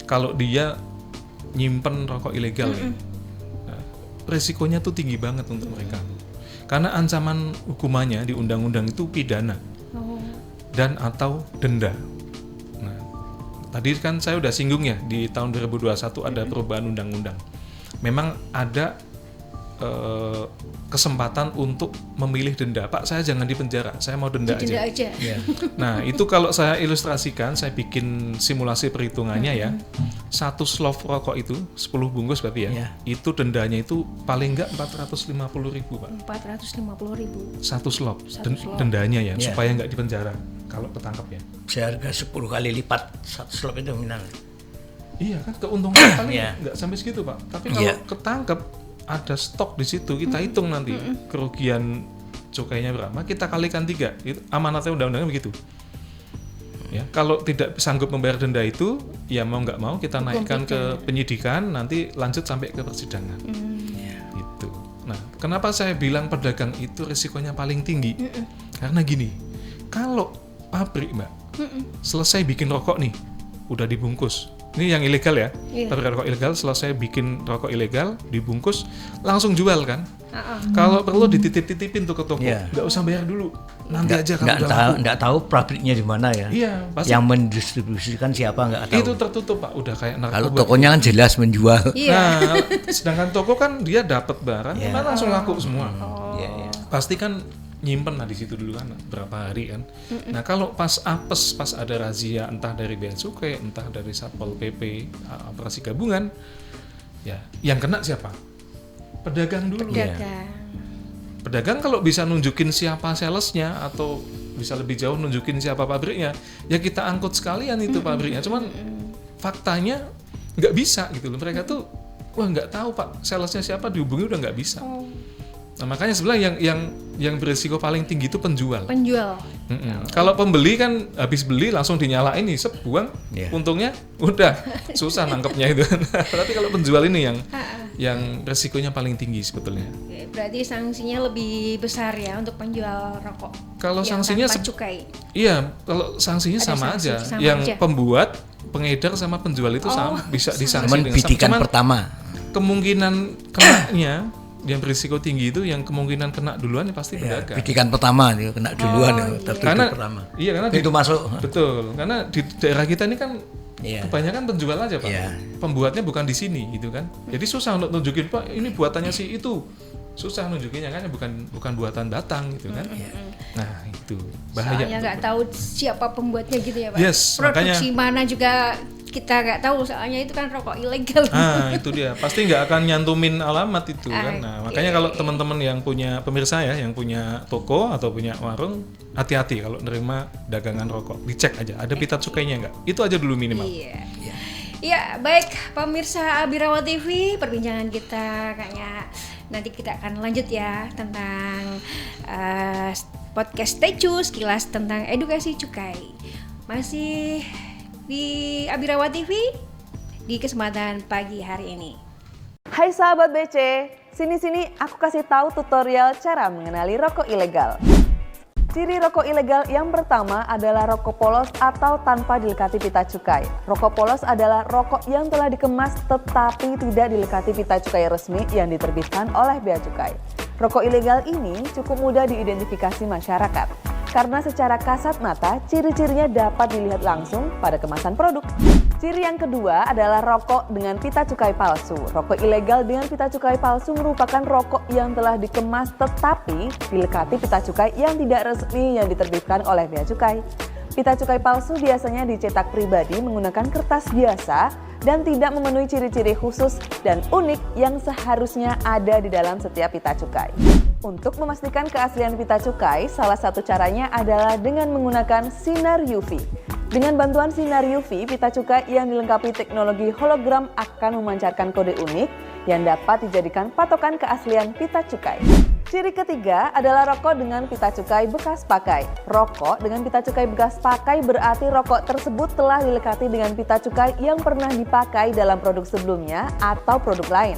Kalau dia nyimpen rokok ilegal nih, resikonya tuh tinggi banget untuk mereka. Karena ancaman hukumannya di undang-undang itu pidana dan atau denda. Nah, tadi kan saya udah singgung ya, di tahun 2021 ada perubahan undang-undang. Memang ada kesempatan untuk memilih denda. Pak, saya jangan di penjara, saya mau denda aja. Nah, itu kalau saya ilustrasikan, saya bikin simulasi perhitungannya ya. Satu slop rokok itu 10 bungkus berarti ya. Itu dendanya itu paling enggak 450.000 Pak. 450.000. Satu slop dendanya ya, supaya enggak di penjara kalau ketangkep ya. Seharga 10 kali lipat satu slop itu nominal. Iya kan, keuntungannya paling enggak sampai segitu Pak. Tapi kalau ketangkep ada stok di situ, kita hitung nanti kerugian cukainya berapa, kita kalikan 3. Itu amanatnya undang-undangnya begitu. Ya, kalau tidak sanggup membayar denda itu, ya mau nggak mau kita naikkan ke penyidikan, nanti lanjut sampai ke persidangan. Gitu. Nah, kenapa saya bilang pedagang itu risikonya paling tinggi? Karena gini, kalau pabrik Mbak, selesai bikin rokok nih, udah dibungkus. Ini yang ilegal ya, pabrik rokok ilegal, selesai bikin rokok ilegal, dibungkus, langsung jual kan? Kalau perlu dititip-titipin tuh ke toko, nggak usah bayar dulu, nanti aja kalau udah laku. Nggak tahu pabriknya di mana ya. Iya, pasti. Yang mendistribusikan siapa nggak tahu. Itu tertutup Pak, udah kayak narkoba. Kalau tokonya kan jelas menjual. Nah, sedangkan toko kan dia dapat barang, langsung laku semua. Pasti kan nyimpen di situ dulu kan berapa hari kan. Nah kalau pas apes, pas ada razia entah dari bea cukai, entah dari Satpol PP, operasi gabungan, ya yang kena siapa? Pedagang dulu. Pedagang kalau bisa nunjukin siapa salesnya atau bisa lebih jauh nunjukin siapa pabriknya, ya kita angkut sekalian itu pabriknya. Cuman faktanya nggak bisa gitu loh. Mereka tuh wah nggak tahu Pak salesnya siapa, dihubungi udah nggak bisa. Nah makanya sebenarnya yang berisiko paling tinggi itu penjual. Kalau pembeli kan habis beli langsung dinyalain nih, buang, untungnya udah susah nangkepnya itu. Tapi kalau penjual ini yang resikonya paling tinggi sebetulnya. Berarti sanksinya lebih besar ya untuk penjual rokok. Kalau sanksinya tanpa cukai. Iya, kalau sanksinya sama aja. Yang pembuat, pengedar sama penjual itu sama, bisa disanksi dengan sama. Bidikan pertama. Kemungkinan kenanya yang berisiko tinggi itu yang kemungkinan kena duluan ya pasti pedagang. Bidikan pertama dia kena duluan karena pertama. Iya karena itu masuk. Betul, karena di daerah kita ini kan kebanyakan penjual aja Pak. Pembuatnya bukan di sini gitu kan. Jadi susah untuk nunjukin Pak ini buatannya si itu. Susah nunjukinnya kan bukan buatan Batang gitu kan. Nah, itu bahaya. Soalnya nggak tahu siapa pembuatnya gitu ya Pak. Yes, produksi mana juga kita nggak tahu, soalnya itu kan rokok ilegal. Nah itu dia, pasti nggak akan nyantumin alamat itu kan. Nah makanya kalau teman-teman yang punya pemirsa ya, yang punya toko atau punya warung, hati-hati kalau nerima dagangan rokok, dicek aja ada pita cukainya nggak. Itu aja dulu minimal. Ya baik pemirsa Abirawa TV, perbincangan kita kayaknya nanti kita akan lanjut ya tentang podcast Tecus, kilas tentang edukasi cukai. Masih di Abirawa TV di kesempatan pagi hari ini. Hai sahabat BC, sini aku kasih tahu tutorial cara mengenali rokok ilegal. Ciri rokok ilegal yang pertama adalah rokok polos atau tanpa dilekati pita cukai. Rokok polos adalah rokok yang telah dikemas tetapi tidak dilekati pita cukai resmi yang diterbitkan oleh Bea Cukai. Rokok ilegal ini cukup mudah diidentifikasi masyarakat. Karena secara kasat mata, ciri-cirinya dapat dilihat langsung pada kemasan produk. Ciri yang kedua adalah rokok dengan pita cukai palsu. Rokok ilegal dengan pita cukai palsu merupakan rokok yang telah dikemas tetapi dilekati pita cukai yang tidak resmi yang diterbitkan oleh Bea Cukai. Pita cukai palsu biasanya dicetak pribadi menggunakan kertas biasa dan tidak memenuhi ciri-ciri khusus dan unik yang seharusnya ada di dalam setiap pita cukai. Untuk memastikan keaslian pita cukai, salah satu caranya adalah dengan menggunakan sinar UV. Dengan bantuan sinar UV, pita cukai yang dilengkapi teknologi hologram akan memancarkan kode unik yang dapat dijadikan patokan keaslian pita cukai. Ciri ketiga adalah rokok dengan pita cukai bekas pakai. Rokok dengan pita cukai bekas pakai berarti rokok tersebut telah dilekati dengan pita cukai yang pernah dipakai dalam produk sebelumnya atau produk lain.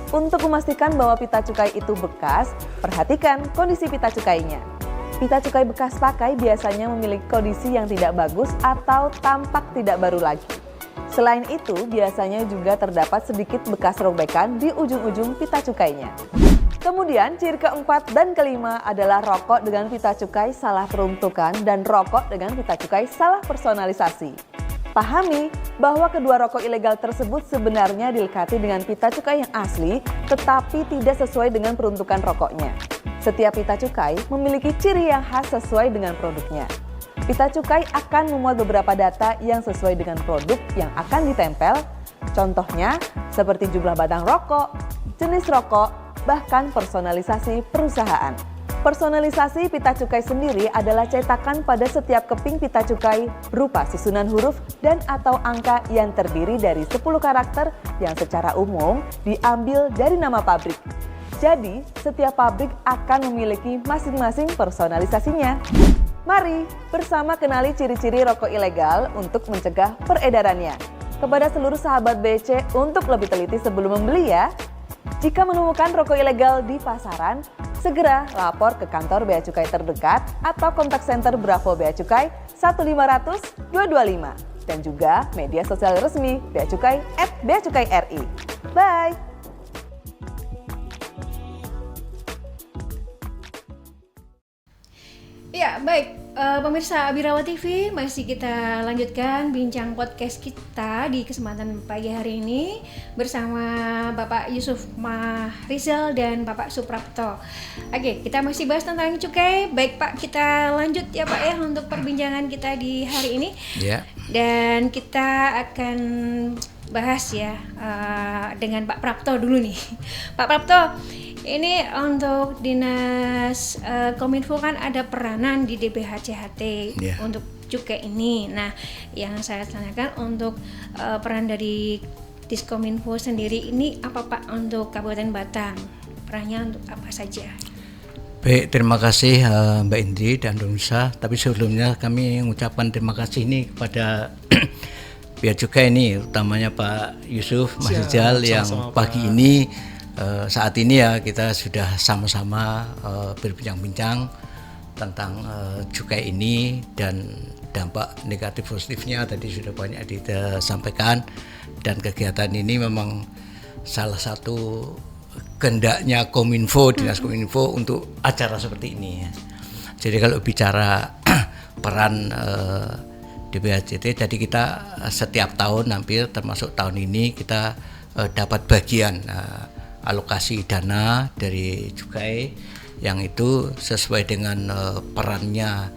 Untuk memastikan bahwa pita cukai itu bekas, perhatikan kondisi pita cukainya. Pita cukai bekas pakai biasanya memiliki kondisi yang tidak bagus atau tampak tidak baru lagi. Selain itu, biasanya juga terdapat sedikit bekas robekan di ujung-ujung pita cukainya. Kemudian, ciri keempat dan kelima adalah rokok dengan pita cukai salah peruntukan dan rokok dengan pita cukai salah personalisasi. Pahami bahwa kedua rokok ilegal tersebut sebenarnya dilekati dengan pita cukai yang asli, tetapi tidak sesuai dengan peruntukan rokoknya. Setiap pita cukai memiliki ciri yang khas sesuai dengan produknya. Pita cukai akan memuat beberapa data yang sesuai dengan produk yang akan ditempel, contohnya seperti jumlah batang rokok, jenis rokok, bahkan personalisasi perusahaan. Personalisasi pita cukai sendiri adalah cetakan pada setiap keping pita cukai berupa susunan huruf dan atau angka yang terdiri dari 10 karakter yang secara umum diambil dari nama pabrik. Jadi, setiap pabrik akan memiliki masing-masing personalisasinya. Mari bersama kenali ciri-ciri rokok ilegal untuk mencegah peredarannya. Kepada seluruh sahabat BC untuk lebih teliti sebelum membeli ya. Jika menemukan rokok ilegal di pasaran, segera lapor ke kantor Bea Cukai terdekat atau kontak center Bravo Bea Cukai 1500 225 dan juga media sosial resmi Bea Cukai @beacukai.ri. Bye. Ya, baik. Pemirsa Abirawa TV, masih kita lanjutkan bincang podcast kita di kesempatan pagi hari ini bersama Bapak Yusuf Mahrizal dan Bapak Suprapto. Oke, kita masih bahas tentang cukai. Baik Pak, kita lanjut ya Pak ya untuk perbincangan kita di hari ini. Ya. Dan kita akan bahas ya dengan Pak Prapto dulu nih. Pak Prapto, ini untuk Dinas Kominfo kan ada peranan di DBHCHT untuk cukai ini. Nah, yang saya tanyakan untuk peran dari Diskominfo sendiri ini apa Pak untuk Kabupaten Batang? Perannya untuk apa saja? Baik, terima kasih Mbak Indri dan Nusa. Tapi sebelumnya kami mengucapkan terima kasih ini kepada Bea Cukai ini, utamanya Pak Yusuf Mahrizal yang pagi ini saat ini ya kita sudah sama-sama berbincang-bincang tentang cukai ini dan dampak negatif positifnya tadi sudah banyak disampaikan, dan kegiatan ini memang salah satu kehendaknya Kominfo, Dinas Kominfo untuk acara seperti ini ya. Jadi kalau bicara peran DBHCT, jadi kita setiap tahun hampir termasuk tahun ini kita dapat bagian alokasi dana dari cukai yang itu sesuai dengan perannya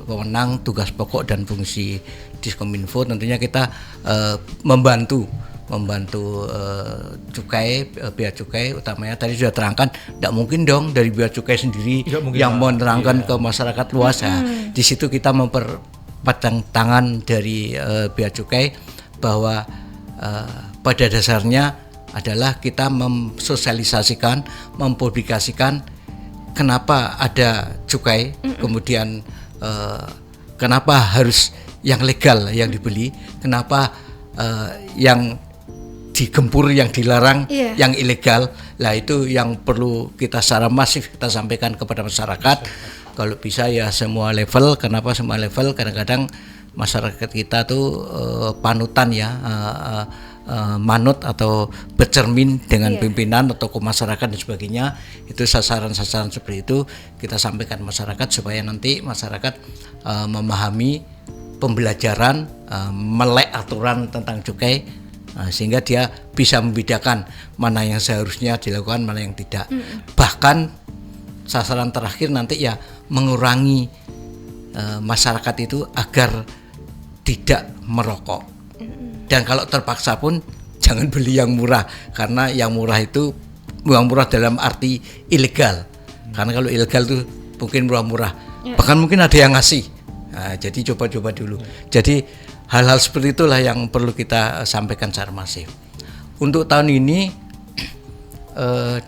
wewenang, tugas pokok dan fungsi Diskominfo. Tentunya kita membantu cukai, Bea Cukai utamanya tadi sudah terangkan, tidak mungkin dong dari Bea Cukai sendiri yang menerangkan ke masyarakat luas. Di situ kita memperpajang tangan dari Bea Cukai bahwa pada dasarnya adalah kita mensosialisasikan, mempublikasikan kenapa ada cukai, kemudian kenapa harus yang legal yang dibeli, kenapa yang digempur, yang dilarang, yang ilegal. Lah itu yang perlu kita secara masif kita sampaikan kepada masyarakat. Kalau bisa ya semua level. Kenapa semua level? Kadang-kadang masyarakat kita tuh panutan ya, manut atau bercermin dengan pimpinan atau ke masyarakat dan sebagainya. Itu sasaran-sasaran seperti itu kita sampaikan masyarakat supaya nanti masyarakat memahami pembelajaran, melek aturan tentang cukai, sehingga dia bisa membedakan mana yang seharusnya dilakukan, mana yang tidak. Bahkan sasaran terakhir nanti ya mengurangi masyarakat itu agar tidak merokok. Dan kalau terpaksa pun jangan beli yang murah, karena yang murah itu murah dalam arti ilegal. Karena kalau ilegal itu mungkin murah-murah, bahkan mungkin ada yang ngasih. Nah, jadi coba-coba dulu. Jadi hal-hal seperti itulah yang perlu kita sampaikan secara masif. Untuk tahun ini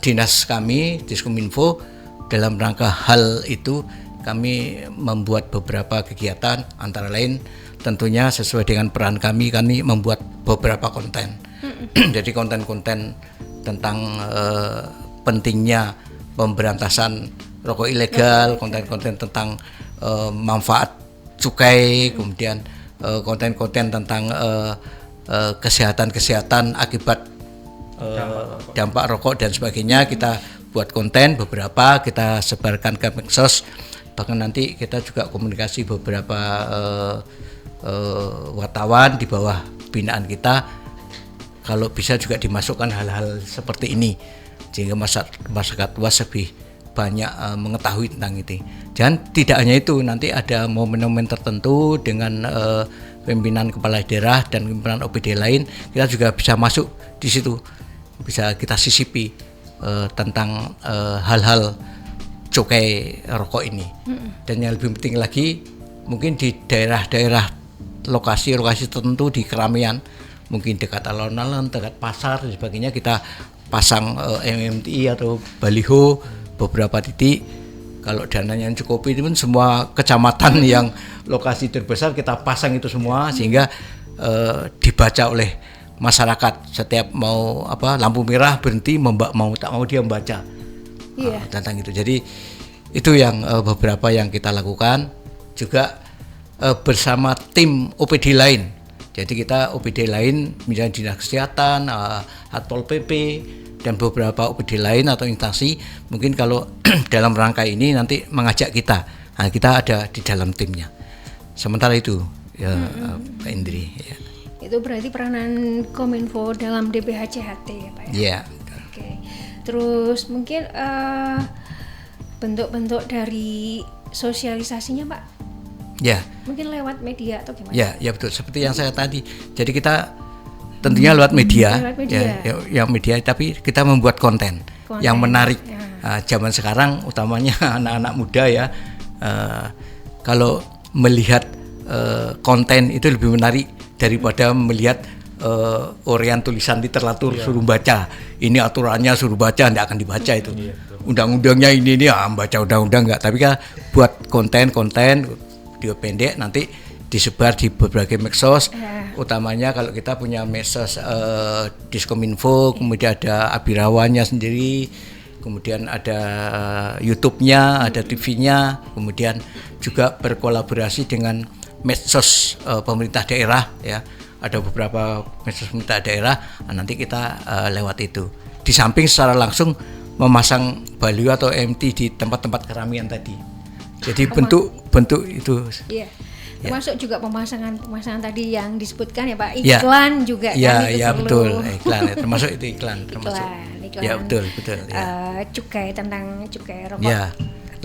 dinas kami Diskominfo dalam rangka hal itu kami membuat beberapa kegiatan, antara lain tentunya sesuai dengan peran kami membuat beberapa konten. Jadi konten-konten tentang pentingnya pemberantasan rokok ilegal, konten-konten tentang manfaat cukai, kemudian konten-konten tentang kesehatan akibat dampak rokok dan sebagainya. Kita buat konten beberapa, kita sebarkan ke medsos, bahkan nanti kita juga komunikasi beberapa wartawan di bawah binaan kita, kalau bisa juga dimasukkan hal-hal seperti ini sehingga masyarakat luas lebih banyak mengetahui tentang itu. Dan tidak hanya itu, nanti ada momen-momen tertentu dengan pimpinan kepala daerah dan pimpinan OPD lain, kita juga bisa masuk di situ, bisa kita sisipi tentang hal-hal cukai rokok ini. Dan yang lebih penting lagi, mungkin di daerah-daerah lokasi-lokasi tertentu di keramaian, mungkin dekat alun-alun, dekat pasar dan sebagainya, kita pasang MMTI atau baliho beberapa titik kalau dananya cukupi itu pun semua kecamatan yang lokasi terbesar kita pasang itu semua sehingga dibaca oleh masyarakat. Setiap mau lampu merah berhenti, mau tak mau dia membaca tentang itu. Jadi itu yang beberapa yang kita lakukan juga bersama tim OPD lain. Jadi kita OPD lain, misalnya Dinas Kesehatan, Satpol PP, dan beberapa OPD lain atau instansi, mungkin kalau dalam rangka ini nanti mengajak kita, nah, kita ada di dalam timnya. Sementara itu, ya Pak Indri. Ya. Itu berarti peranan Kominfo dalam DPH-CHT ya Pak ya? Iya. Oke. Terus mungkin bentuk-bentuk dari sosialisasinya Pak? Ya. Mungkin lewat media atau gimana? Ya betul. Seperti yang saya tadi. Jadi kita tentunya lewat media. Ya media. Tapi kita membuat konten yang menarik. Zaman sekarang, utamanya anak-anak muda ya. Kalau melihat konten itu lebih menarik daripada melihat orian tulisan literatur suruh baca. Ini aturannya suruh baca, tidak akan dibaca itu. Undang-undangnya ini baca undang-undang enggak. Tapi kan buat konten video pendek nanti disebar di berbagai medsos, utamanya kalau kita punya medsos Diskominfo, kemudian ada Abirawannya sendiri, kemudian ada YouTube-nya, ada TV-nya, kemudian juga berkolaborasi dengan medsos pemerintah daerah ya, ada beberapa medsos pemerintah daerah, nanti kita lewat itu. Di samping secara langsung memasang baliho atau MT di tempat-tempat keramaian tadi. Jadi bentuk itu. Iya. Termasuk juga pemasangan tadi yang disebutkan ya Pak, iklan juga kan itu perlu. Betul, iklan ya, termasuk itu iklan. Iklan. Ya betul. Ya. Cukai tentang cukai rokok. Ya.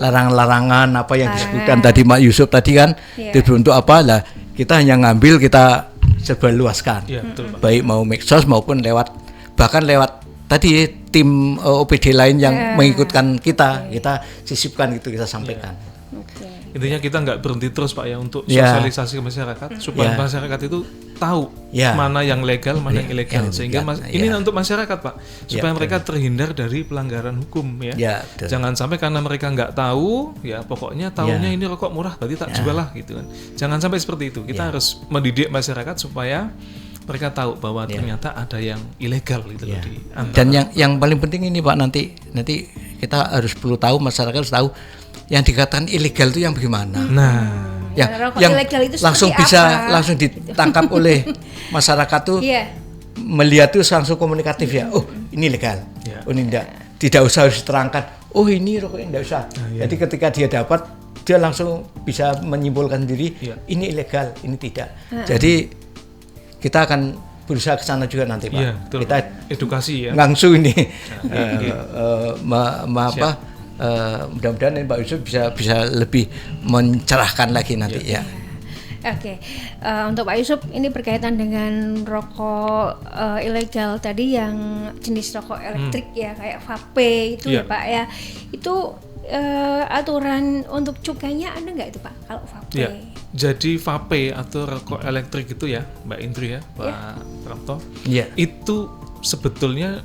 Larangan apa yang disebutkan tadi Mak Yusuf tadi kan, itu bentuk apa lah, kita hanya ngambil, kita sebarluaskan. Ya, baik mau medsos maupun bahkan lewat tadi tim OPD lain yang mengikutkan kita sisipkan gitu, kita sampaikan. Intinya kita nggak berhenti terus Pak ya untuk sosialisasi ke masyarakat supaya masyarakat itu tahu mana yang legal, mana yang ilegal, sehingga ini untuk masyarakat Pak, supaya mereka terhindar dari pelanggaran hukum ya. Jangan sampai karena mereka nggak tahu ya, pokoknya tahunya ini rokok murah berarti tak jual lah gitu kan. Jangan sampai seperti itu. Kita harus mendidik masyarakat supaya mereka tahu bahwa ternyata ada yang ilegal gitu loh di antara. Dan yang paling penting ini Pak, nanti kita harus perlu tahu, masyarakat harus tahu yang dikatakan ilegal itu yang bagaimana. Yang ilegal itu langsung bisa langsung ditangkap oleh masyarakat tuh, melihat tuh langsung komunikatif ya. Oh ini legal, oh ini tidak usah harus diterangkan. Oh ini rokok ini tidak usah. Jadi ketika dia dapat, dia langsung bisa menyimpulkan sendiri ini ilegal, ini tidak. Jadi kita akan berusaha ke sana juga nanti Pak. Kita edukasi ya. Langsung ini mudah-mudahan Pak Yusuf bisa lebih mencerahkan lagi nanti ya. Oke. Untuk Pak Yusuf ini berkaitan dengan rokok ilegal tadi yang jenis rokok elektrik ya, kayak vape itu ya Pak ya. Itu aturan untuk cukainya ada nggak itu Pak kalau vape? Ya. Jadi vape atau rokok elektrik itu ya Mbak Indri ya, Pak Prapto, itu sebetulnya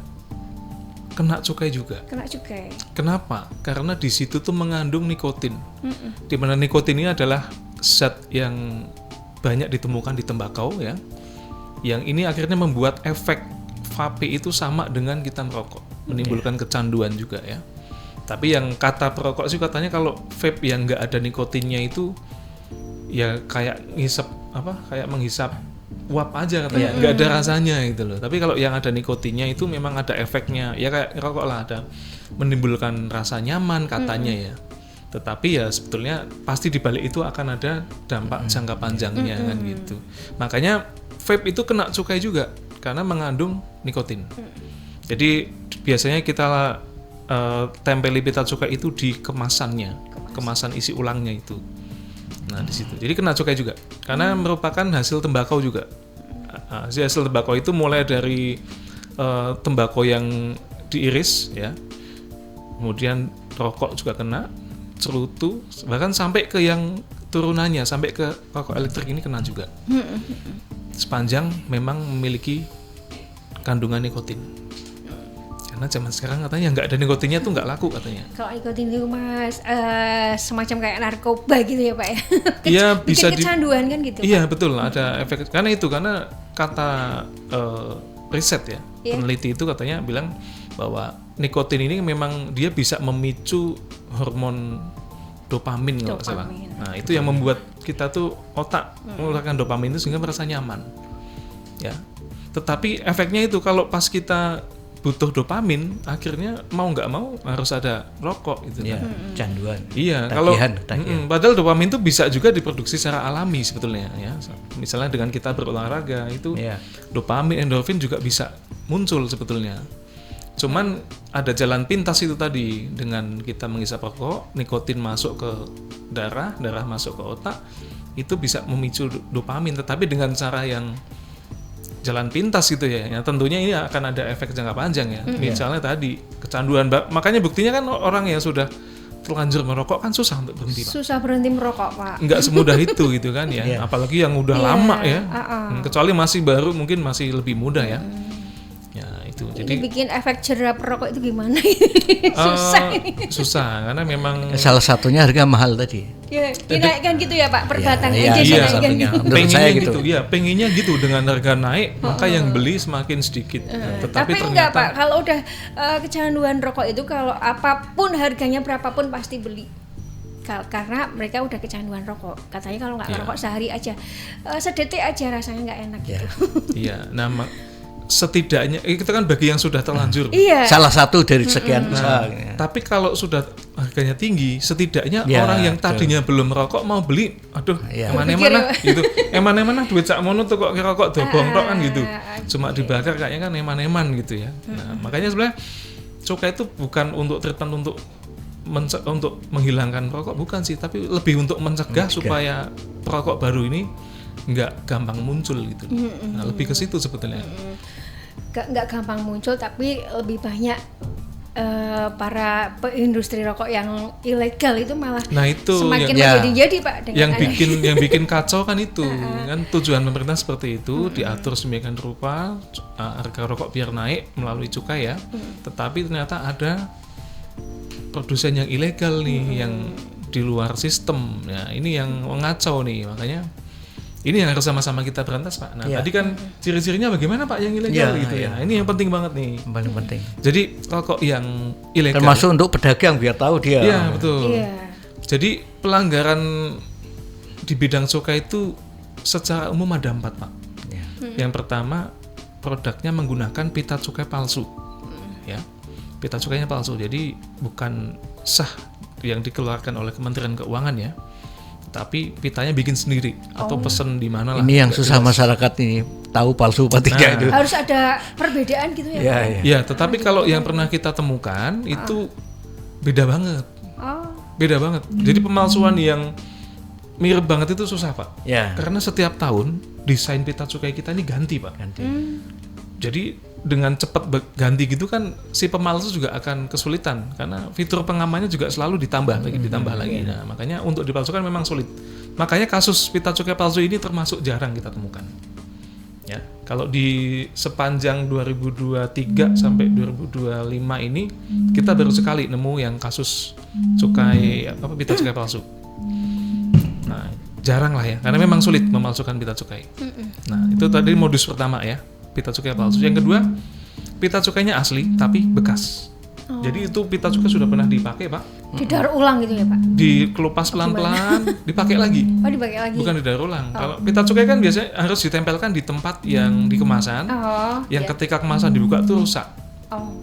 kena cukai juga. Kena cukai. Kenapa? Karena di situ tuh mengandung nikotin. Di mana nikotin ini adalah zat yang banyak ditemukan di tembakau ya. Yang ini akhirnya membuat efek vape itu sama dengan kita merokok, menimbulkan kecanduan juga ya. Tapi yang kata perokok sih katanya kalau vape yang nggak ada nikotinnya itu ya kayak kayak menghisap uap aja katanya, nggak ada rasanya gitu loh. Tapi kalau yang ada nikotinnya itu memang ada efeknya, ya kayak rokok lah, ada menimbulkan rasa nyaman katanya ya. Tetapi ya sebetulnya pasti di balik itu akan ada dampak jangka panjangnya kan gitu. Makanya vape itu kena cukai juga karena mengandung nikotin. Jadi biasanya kita tempeli pita cukai itu di kemasan isi ulangnya itu. Nah di situ, jadi kena cukai juga, karena merupakan hasil tembakau juga. Hasil tembakau itu mulai dari tembakau yang diiris ya, kemudian rokok juga kena, cerutu, bahkan sampai ke yang turunannya, sampai ke rokok elektrik ini kena juga. Sepanjang memang memiliki kandungan nikotin. Karena zaman sekarang katanya nggak ada nikotinnya tuh nggak laku katanya. Kalau nikotin itu Mas semacam kayak narkoba gitu ya Pak ya. Iya bisa bikin kecanduan kan gitu. Iya betul, ada efek karena kata riset ya, peneliti itu katanya bilang bahwa nikotin ini memang dia bisa memicu hormon dopamin kalau nggak salah. Nah itu yang membuat kita tuh otak mengeluarkan dopamin itu sehingga merasa nyaman. Ya, tetapi efeknya itu kalau pas kita butuh dopamin, akhirnya mau nggak mau harus ada rokok gitu ya, kan. Canduan. Iya, tagihan. Padahal dopamin itu bisa juga diproduksi secara alami sebetulnya ya. Misalnya dengan kita berolahraga itu dopamin, endorfin juga bisa muncul sebetulnya. Cuman ada jalan pintas itu tadi, dengan kita menghisap rokok, nikotin masuk ke darah masuk ke otak, itu bisa memicu dopamin, tetapi dengan cara yang jalan pintas gitu ya. Tentunya ini akan ada efek jangka panjang ya. Misalnya tadi kecanduan, makanya buktinya kan orang yang sudah terlanjur merokok kan susah untuk berhenti Pak. Susah berhenti merokok Pak. Nggak semudah itu gitu kan ya. Apalagi yang udah lama ya. Kecuali masih baru mungkin masih lebih mudah ya. Ya itu. Jadi bikin efek jerah perokok itu gimana? Susah karena memang salah satunya harga mahal tadi. Ya, dinaikkan gitu ya Pak, per batang aja dinaikkan gitu. Pengennya gitu. Ya, pengennya gitu, dengan harga naik maka yang beli semakin sedikit. Tetapi tapi ternyata enggak Pak, kalau udah kecanduan rokok itu kalau apapun harganya berapapun pasti beli. Karena mereka udah kecanduan rokok. Katanya kalau nggak ngerokok sehari aja, sedetik aja rasanya nggak enak gitu. Iya, setidaknya itu kan bagi yang sudah terlanjur. Salah satu dari sekian usaha. Tapi kalau sudah harganya tinggi, setidaknya orang yang tadinya belum merokok mau beli, aduh, emana-emana gitu. Emana-emana duit sak mono tuh kok ngerokok dobong tok kan gitu. Cuma dibakar kayaknya kan eman-eman gitu ya. Nah, makanya sebenarnya cukai itu bukan untuk treatment untuk menghilangkan rokok, bukan sih, tapi lebih untuk mencegah supaya perokok baru ini nggak gampang muncul gitu. Nah, lebih ke situ sebetulnya. Nggak gampang muncul, tapi lebih banyak para industri rokok yang ilegal itu malah semakin menjadi-jadi Pak. Yang bikin kacau kan itu kan tujuan pemerintah seperti itu, diatur sedemikian rupa harga rokok biar naik melalui cukai ya. Tetapi ternyata ada produsen yang ilegal nih, yang di luar sistem. Ya, ini yang mengacau nih, makanya ini yang harus sama-sama kita berantas Pak. Nah tadi kan ciri-cirinya bagaimana Pak yang ilegal gitu ya. Nah, ini yang penting banget nih. Paling penting. Jadi rokok yang ilegal. Termasuk untuk pedagang biar tahu dia. Iya betul. Jadi pelanggaran di bidang cukai itu secara umum ada 4 Pak. Yang pertama, produknya menggunakan pita cukai palsu. Ya, pita cukainya palsu. Jadi bukan sah yang dikeluarkan oleh Kementerian Keuangan ya. Tapi pitanya bikin sendiri atau pesen di mana lah. Ini yang susah jelas. Masyarakat ini tahu palsu apa tidak itu. Harus ada perbedaan gitu ya. Ya, tetapi kalau yang pernah kita temukan itu beda banget. Beda banget. Jadi pemalsuan yang mirip banget itu susah Pak. Karena setiap tahun desain pita cukai kita ini ganti Pak. Jadi dengan cepat ganti gitu kan si pemalsu juga akan kesulitan karena fitur pengamannya juga selalu ditambah lagi. Nah, makanya untuk dipalsukan memang sulit. Makanya kasus pita cukai palsu ini termasuk jarang kita temukan. Ya, kalau di sepanjang 2023 sampai 2025 ini kita baru sekali nemu yang kasus pita cukai palsu. Nah, jarang lah ya karena memang sulit memalsukan pita cukai. Nah, itu tadi modus pertama ya. Pita cukai palsu. Yang kedua, pita cukainya asli tapi bekas. Jadi itu pita cukai sudah pernah dipakai Pak. Didaur ulang gitu ya Pak? Dikelupas pelan-pelan, dipakai lagi. Dipakai lagi. Bukan didaur ulang. Kalau pita cukai kan biasanya harus ditempelkan di tempat yang dikemasan. Yang ketika kemasan dibuka tuh rusak.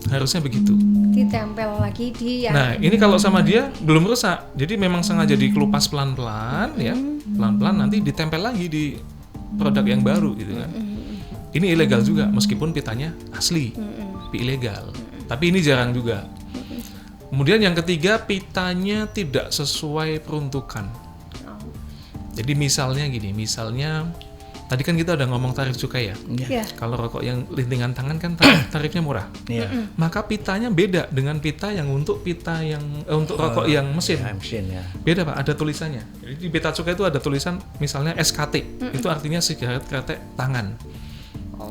Harusnya begitu. Ditempel lagi di yang. Nah, ini kalau sama dia belum rusak. Jadi memang sengaja dikelupas pelan-pelan ya. Pelan-pelan nanti ditempel lagi di produk yang baru gitu kan. Ini ilegal juga meskipun pitanya asli, tapi ilegal. Tapi ini jarang juga. Kemudian yang ketiga, pitanya tidak sesuai peruntukan. Jadi misalnya tadi kan kita udah ngomong tarif cukai ya. Kalau rokok yang lintingan tangan kan tarifnya murah. Maka pitanya beda dengan pita yang untuk rokok yang mesin. Beda Pak, ada tulisannya. Jadi di pita cukai itu ada tulisan misalnya SKT. Itu artinya sigaret kretek tangan.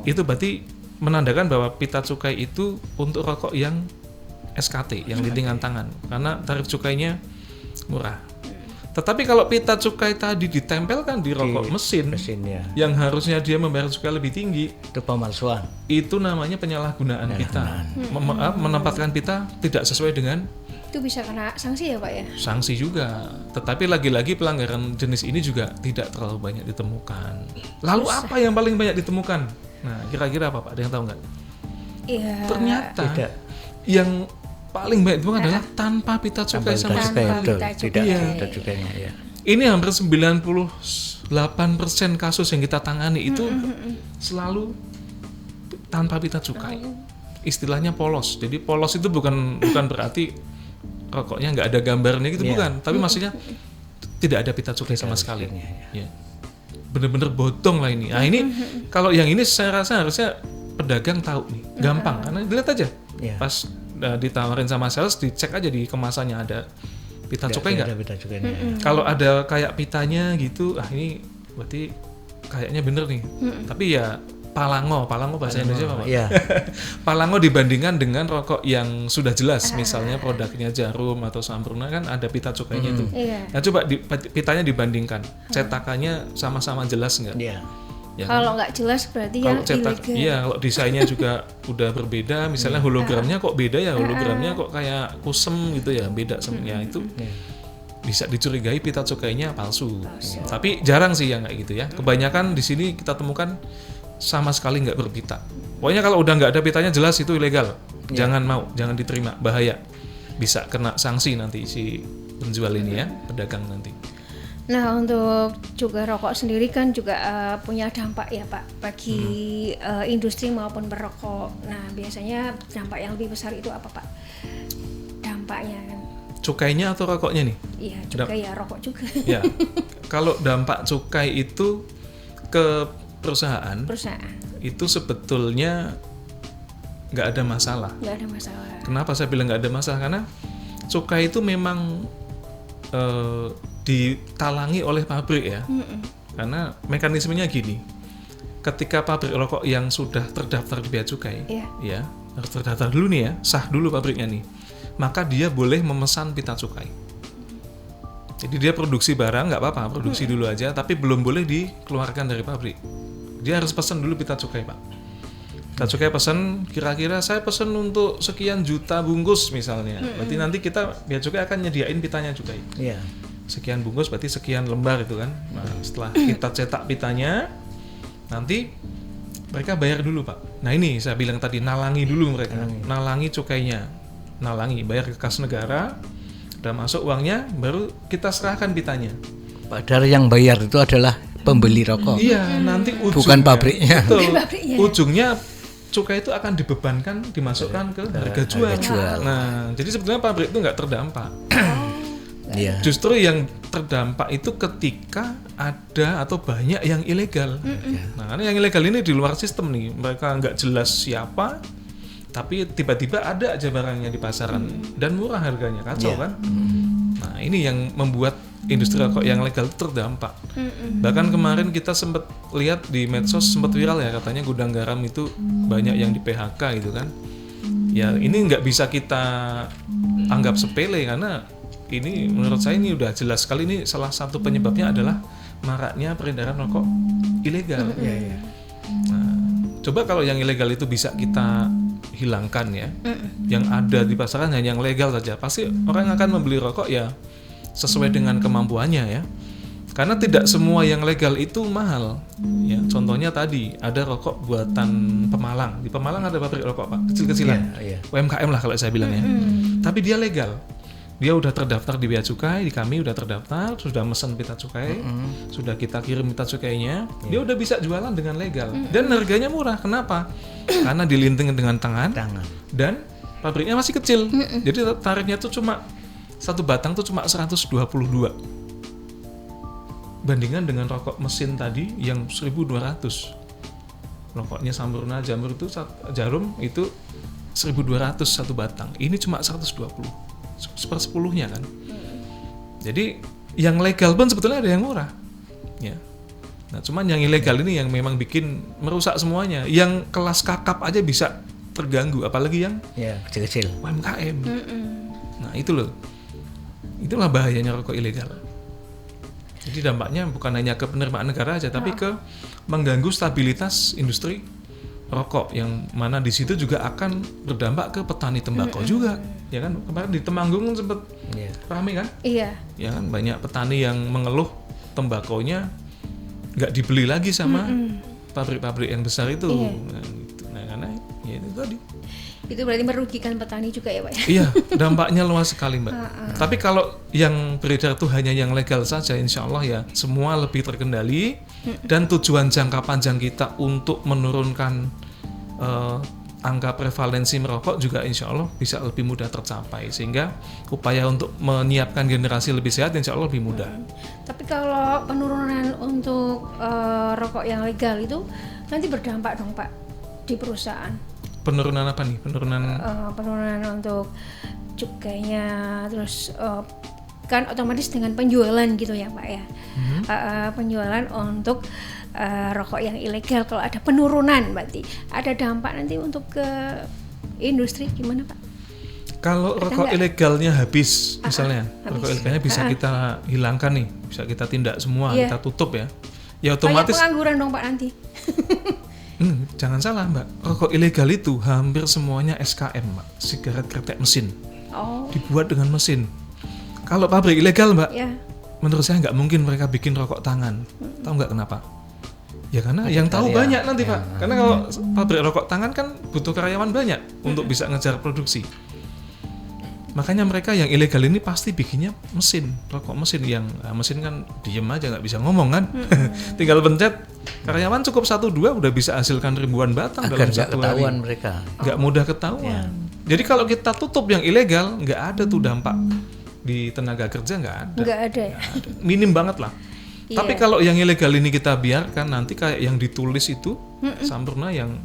Itu berarti menandakan bahwa pita cukai itu untuk rokok yang SKT, yang lintingan tangan, karena tarif cukainya murah. Tetapi kalau pita cukai tadi ditempelkan di rokok mesin ya. yang harusnya dia membayar cukai lebih tinggi, Itu pemalsuan. itu namanya penyalahgunaan pita. Menempatkan pita tidak sesuai dengan Itu bisa kena sanksi ya Pak ya? sanksi juga. Tetapi lagi-lagi pelanggaran jenis ini juga tidak terlalu banyak ditemukan. Lalu apa yang paling banyak ditemukan? Nah, kira-kira apa Pak? Ada yang tahu nggak? Iya. Ternyata Tidak. yang paling banyak ditemukan adalah tanpa pita cukai sama Tanpa sekali. cukai, pita tidak cukai. ada cukainya ya. Ini hampir 98% kasus yang kita tangani itu selalu tanpa pita cukai. Istilahnya polos. Jadi polos itu bukan berarti rokoknya nggak ada gambarnya gitu, bukan. Tapi maksudnya tidak ada pita cukai sama sekali. Ya. Bener-bener bodong lah ini. Nah ini kalau yang ini saya rasa harusnya pedagang tahu nih, gampang karena dilihat aja. Pas ditawarin sama sales, dicek aja di kemasannya ada pita cukai nggak? Ada pita cukainya. Kalau ada kayak pitanya gitu, ini berarti kayaknya bener nih. Tapi ya palango bahasa Indonesia apa? Iya. Palango dibandingkan dengan rokok yang sudah jelas, misalnya produknya Jarum atau Sampruna kan ada pita cukainya itu. Iya. Nah coba pitanya dibandingkan, cetakannya sama-sama jelas nggak? Iya. Ya kan? Kalau nggak jelas berarti Kalau yang cetak, ilegal. iya kalau desainnya juga udah berbeda, misalnya hologramnya kok beda ya, hologramnya kok kayak kusem gitu ya, beda semuanya itu bisa dicurigai pita cukainya palsu. Tapi jarang sih yang kayak gitu ya. Kebanyakan di sini kita temukan sama sekali nggak berpita. Pokoknya kalau udah nggak ada pitanya jelas itu ilegal. Jangan mau, jangan diterima, bahaya. Bisa kena sanksi nanti si penjual ini ya, pedagang nanti. Nah untuk cukai rokok sendiri kan juga punya dampak ya Pak bagi industri maupun perokok. Nah biasanya dampak yang lebih besar itu apa Pak? Dampaknya kan? Cukainya atau rokoknya nih? Iya cukai ya rokok juga. Ya, kalau dampak cukai itu ke perusahaan itu sebetulnya nggak ada masalah. Nggak ada masalah. Kenapa saya bilang nggak ada masalah? Karena cukai itu memang ditalangi oleh pabrik ya. Karena mekanismenya gini, ketika pabrik rokok yang sudah terdaftar di bea cukai, ya harus terdaftar dulu nih ya, sah dulu pabriknya nih, maka dia boleh memesan pita cukai. Jadi dia produksi barang nggak apa-apa, produksi dulu aja, tapi belum boleh dikeluarkan dari pabrik. Dia harus pesan dulu pita cukai Pak. Pita cukai pesan, kira-kira saya pesan untuk sekian juta bungkus misalnya. Berarti nanti kita bea cukai akan nyediain pitanya cukai. Iya. Sekian bungkus berarti sekian lembar itu kan. Nah, setelah kita cetak pitanya, nanti mereka bayar dulu Pak. Nah ini saya bilang tadi, nalangi dulu mereka, nalangi cukainya, nalangi, bayar ke kas negara, udah masuk uangnya, baru kita serahkan pitanya. Padahal yang bayar itu adalah pembeli rokok. Iya, nanti ujungnya, bukan pabriknya. Betul, ujungnya cukai itu akan dibebankan, dimasukkan ke harga jual. Nah, jadi sebetulnya pabrik itu nggak terdampak. Iya. Justru yang terdampak itu ketika ada atau banyak yang ilegal. Nah, karena yang ilegal ini di luar sistem nih, mereka nggak jelas siapa, tapi tiba-tiba ada aja barangnya di pasaran dan murah harganya, kacau kan? Nah, ini yang membuat industri rokok yang legal terdampak. Bahkan kemarin kita sempat lihat di medsos, sempat viral ya, katanya gudang garam itu banyak yang di PHK gitu kan. Ya, ini nggak bisa kita anggap sepele karena ini menurut saya ini udah jelas sekali, ini salah satu penyebabnya adalah maraknya peredaran rokok ilegal. Nah, coba kalau yang ilegal itu bisa kita hilangkan ya, yang ada di pasaran hanya yang legal saja, pasti orang akan membeli rokok ya sesuai dengan kemampuannya ya. Karena tidak semua yang legal itu mahal. Ya, contohnya tadi ada rokok buatan Pemalang. Di Pemalang ada pabrik rokok Pak, kecil-kecilan, UMKM lah kalau saya bilang ya. Tapi dia legal. Dia udah terdaftar di bea cukai, di kami udah terdaftar, sudah mesen pita cukai, sudah kita kirim pita cukainya, dia udah bisa jualan dengan legal dan harganya murah. Kenapa? Karena dilinting dengan tangan. Dan pabriknya masih kecil, jadi tarifnya tuh cuma satu batang tuh cuma 122. Bandingkan dengan rokok mesin tadi yang 1.200. Rokoknya Sampruna, Jarum itu 1.200 satu batang. Ini cuma 120. Sepersepuluhnya kan. Jadi yang legal pun sebetulnya ada yang murah. Ya. Nah, cuman yang ilegal ini yang memang bikin merusak semuanya. Yang kelas kakap aja bisa terganggu, apalagi yang kecil-kecil UMKM. Nah, itu loh. Itulah bahayanya rokok ilegal. Jadi dampaknya bukan hanya ke penerimaan negara aja, tapi ke mengganggu stabilitas industri rokok, yang mana di situ juga akan berdampak ke petani tembakau juga, ya kan? Kemarin di Temanggung sempat ramai kan? Iya. Ya kan, banyak petani yang mengeluh tembakonya nggak dibeli lagi sama pabrik-pabrik yang besar itu. Nah, gitu. Nah, karena ya itu tadi. Itu berarti merugikan petani juga ya Pak? Iya, dampaknya luas sekali Mbak. Tapi kalau yang beredar itu hanya yang legal saja, insya Allah ya semua lebih terkendali, dan tujuan jangka panjang kita untuk menurunkan angka prevalensi merokok juga insya Allah bisa lebih mudah tercapai, sehingga upaya untuk menyiapkan generasi lebih sehat insya Allah lebih mudah. Tapi kalau penurunan untuk rokok yang legal itu nanti berdampak dong Pak di perusahaan? Penurunan apa nih? Penurunan untuk cukainya, terus kan otomatis dengan penjualan gitu ya Pak ya. Penjualan untuk rokok yang ilegal, kalau ada penurunan berarti ada dampak nanti untuk ke industri gimana Pak? Kalau rokok ilegalnya habis misalnya, rokok ilegalnya bisa kita hilangkan nih, bisa kita tindak semua, kita tutup ya. Ya otomatis banyak pengangguran dong Pak nanti. Jangan salah Mbak, rokok ilegal itu hampir semuanya SKM Mbak, sigaret kretek mesin. Dibuat dengan mesin. Kalau pabrik ilegal Mbak, menurut saya nggak mungkin mereka bikin rokok tangan. Tahu nggak kenapa? Ya karena yang tahu banyak nanti Pak. Karena kalau pabrik rokok tangan kan butuh karyawan banyak untuk bisa ngejar produksi. Makanya mereka yang ilegal ini pasti bikinnya mesin, rokok mesin yang mesin kan diem aja nggak bisa ngomong kan, tinggal pencet, karyawan cukup 1-2 udah bisa hasilkan ribuan batang dalam satu hari. Mereka nggak mudah ketahuan. Jadi kalau kita tutup yang ilegal, nggak ada tuh dampak di tenaga kerja, nggak ada. Nggak ada ya? Minim banget lah. Tapi kalau yang ilegal ini kita biarkan, nanti kayak yang ditulis itu Sampurna yang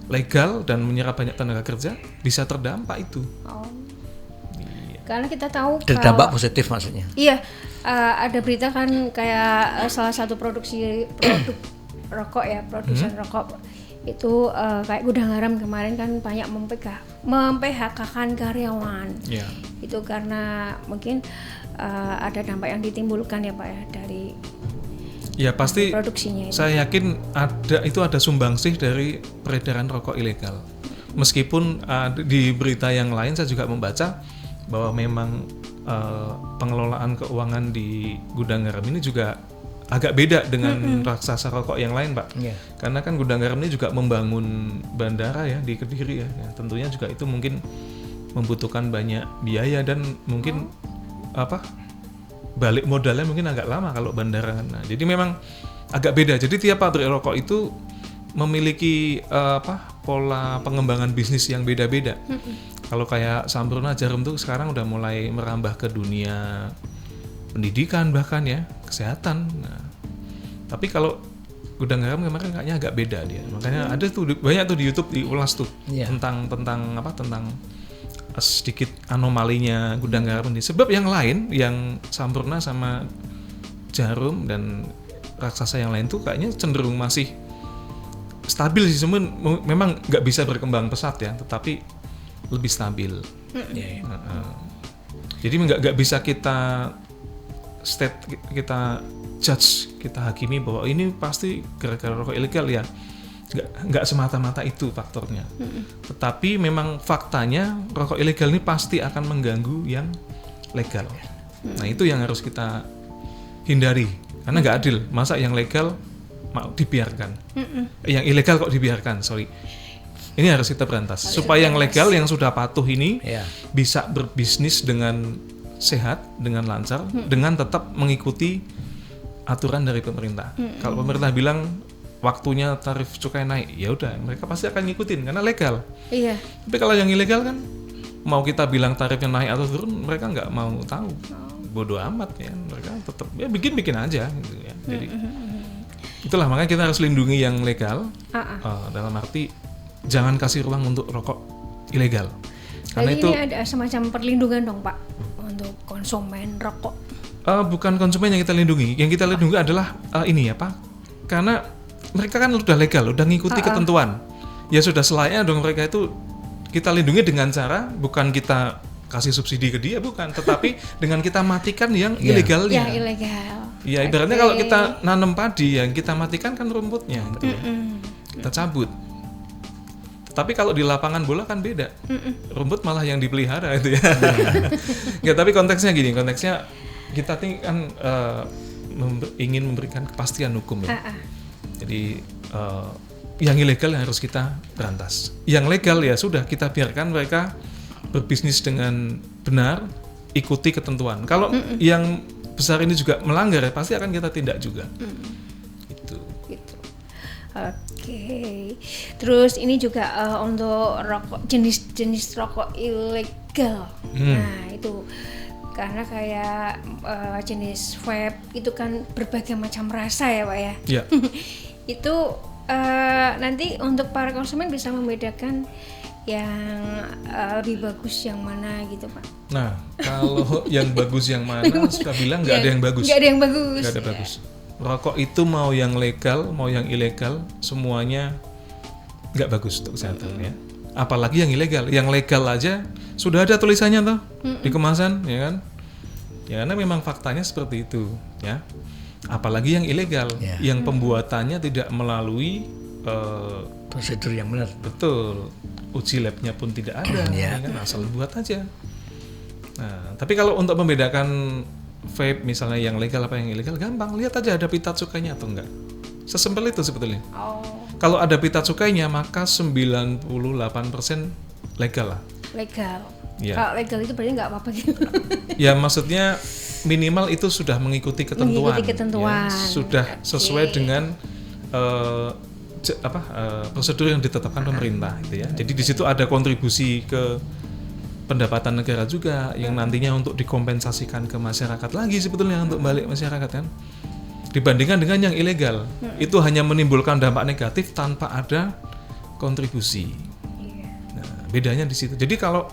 legal dan menyerap banyak tenaga kerja, bisa terdampak itu. Karena kita tahu dampak positif maksudnya. Iya, ada berita kan kayak salah satu produk rokok ya, produsen rokok itu kayak Gudang Garam kemarin kan banyak mem-PHK-kan karyawan. Itu karena mungkin ada dampak yang ditimbulkan ya Pak ya dari pasti produksinya itu. Saya yakin ada sumbangsih dari peredaran rokok ilegal. Meskipun di berita yang lain saya juga membaca bahwa memang pengelolaan keuangan di Gudang Garam ini juga agak beda dengan raksasa rokok yang lain Pak. Karena kan Gudang Garam ini juga membangun bandara ya di Kediri ya. Tentunya juga itu mungkin membutuhkan banyak biaya dan mungkin balik modalnya mungkin agak lama kalau bandara kan. Nah, jadi memang agak beda. Jadi tiap pabrik rokok itu memiliki pola pengembangan bisnis yang beda-beda. Kalau kayak Sampurna Jarum tuh sekarang udah mulai merambah ke dunia pendidikan bahkan ya, kesehatan. Nah, tapi kalau Gudang Garam kemarin kayaknya agak beda dia. Makanya ada tuh banyak tuh di YouTube diulas tuh tentang sedikit anomalinya Gudang Garam ini. Sebab yang lain, yang Sampurna sama Jarum dan raksasa yang lain tuh kayaknya cenderung masih stabil sih, memang nggak bisa berkembang pesat ya, tetapi lebih stabil. Jadi nggak bisa kita judge, kita hakimi bahwa ini pasti gara-gara rokok ilegal ya. Nggak semata-mata itu faktornya. Tetapi memang faktanya rokok ilegal ini pasti akan mengganggu yang legal. Nah itu yang harus kita hindari, karena nggak adil. Masa yang legal mau dibiarkan, yang ilegal kok dibiarkan, sorry. Ini harus kita berantas supaya yang legal yang sudah patuh ini bisa berbisnis dengan sehat, dengan lancar, dengan tetap mengikuti aturan dari pemerintah. Kalau pemerintah bilang waktunya tarif cukai naik, ya udah mereka pasti akan ngikutin karena legal. Tapi kalau yang ilegal kan mau kita bilang tarifnya naik atau turun, mereka nggak mau tahu. Bodoh amat ya, mereka tetap ya bikin aja gitu ya. Jadi itulah makanya kita harus lindungi yang legal. Dalam arti jangan kasih ruang untuk rokok ilegal. Karena jadi itu ini ada semacam perlindungan dong Pak untuk konsumen rokok. Bukan konsumen yang kita lindungi. Yang kita lindungi adalah karena mereka kan udah legal, udah ngikuti ketentuan. Ya sudah selayaknya dong mereka itu kita lindungi dengan cara bukan kita kasih subsidi ke dia, bukan, tetapi dengan kita matikan yang ilegalnya. Yang ilegal. Ya ibaratnya kalau kita nanam padi, yang kita matikan kan rumputnya, gitu ya. Kita cabut. Tapi kalau di lapangan bola kan beda, rumput malah yang dipelihara itu ya. Nggak, tapi konteksnya gini, konteksnya kita kan ingin memberikan kepastian hukum ya. Jadi yang ilegal yang harus kita berantas. Yang legal ya sudah kita biarkan mereka berbisnis dengan benar, ikuti ketentuan. Kalau yang besar ini juga melanggar ya pasti akan kita tindak juga. Gitu. Oke. Terus ini juga untuk rokok jenis-jenis rokok ilegal. Nah, itu karena kayak jenis vape itu kan berbagai macam rasa ya, Pak ya. Iya. Itu nanti untuk para konsumen bisa membedakan yang lebih bagus yang mana gitu, Pak. Nah, kalau yang bagus yang mana, suka bilang nggak ada yang bagus. Nggak ada yang bagus. Nggak ada bagus. Rokok itu mau yang legal, mau yang ilegal, semuanya nggak bagus untuk kesehatan ya. Apalagi yang ilegal. Yang legal aja sudah ada tulisannya tuh di kemasan, ya kan? Ya karena memang faktanya seperti itu, ya. Apalagi yang ilegal, yang pembuatannya tidak melalui prosedur yang benar. Betul. Uji labnya pun tidak ada, ya kan? Asal buat aja. Nah, tapi kalau untuk membedakan vape misalnya yang legal apa yang ilegal, gampang. Lihat aja ada pita cukainya atau enggak. Sesimpel itu sebetulnya. Kalau ada pita cukainya maka 98% legal lah. Legal. Ya. Kalau legal itu berarti nggak apa-apa gitu. Ya maksudnya minimal itu sudah mengikuti ketentuan. Ya, sudah sesuai dengan prosedur yang ditetapkan pemerintah gitu ya. Jadi di situ ada kontribusi ke pendapatan negara juga yang nantinya untuk dikompensasikan ke masyarakat lagi sebetulnya untuk balik masyarakat kan. Dibandingkan dengan yang ilegal, itu hanya menimbulkan dampak negatif tanpa ada kontribusi. Nah, bedanya di situ. Jadi kalau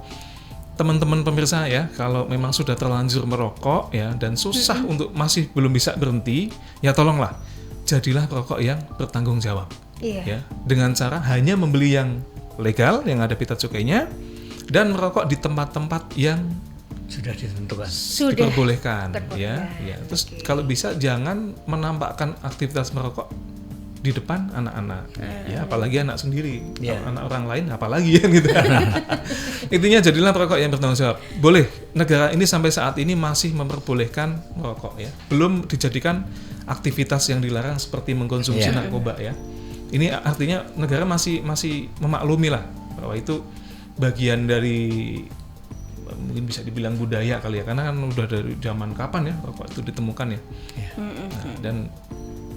teman-teman pemirsa ya, kalau memang sudah terlanjur merokok ya dan susah untuk masih belum bisa berhenti, ya tolonglah jadilah perokok yang bertanggung jawab. Ya, dengan cara hanya membeli yang legal yang ada pita cukainya dan merokok di tempat-tempat yang sudah ditentukan, diperbolehkan. Ya. Terus kalau bisa jangan menampakkan aktivitas merokok di depan anak-anak, ya apalagi anak sendiri, anak orang lain apalagi ya gitu. Intinya jadilah perokok yang bertanggung jawab. Boleh, negara ini sampai saat ini masih memperbolehkan merokok ya, belum dijadikan aktivitas yang dilarang seperti mengkonsumsi narkoba ya. Ini artinya negara masih memaklumi lah bahwa itu bagian dari mungkin bisa dibilang budaya kali ya, karena kan udah dari zaman kapan ya rokok itu ditemukan ya. Nah, dan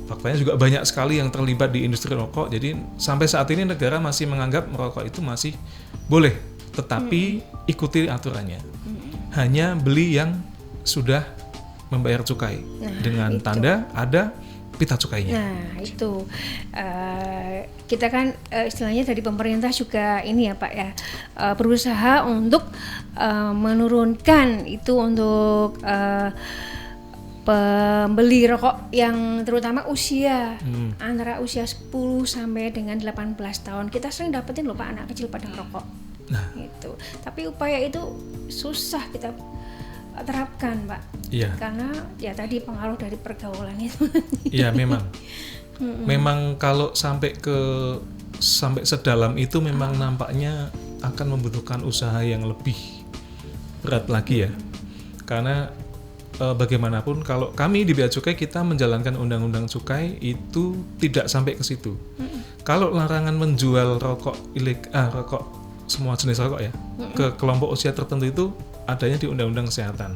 faktanya juga banyak sekali yang terlibat di industri rokok. Jadi sampai saat ini negara masih menganggap merokok itu masih boleh, tetapi ikuti aturannya. Hanya beli yang sudah membayar cukai dengan tanda ada pita cukainya. Nah itu kita kan istilahnya dari pemerintah juga ini ya Pak ya, berusaha untuk menurunkan itu untuk pembeli rokok yang terutama usia antara usia 10 sampai dengan 18 tahun. Kita sering dapetin loh Pak anak kecil pada rokok. Nah, gitu. Tapi upaya itu susah kita terapkan Pak. Iya. Karena ya tadi pengaruh dari pergaulan itu. Iya memang. Memang kalau sampai sedalam itu memang nampaknya akan membutuhkan usaha yang lebih berat lagi ya. Karena bagaimanapun kalau kami di Bea Cukai kita menjalankan undang-undang cukai itu tidak sampai ke situ. Kalau larangan menjual rokok rokok semua jenis rokok ya ke kelompok usia tertentu itu adanya di Undang-Undang Kesehatan.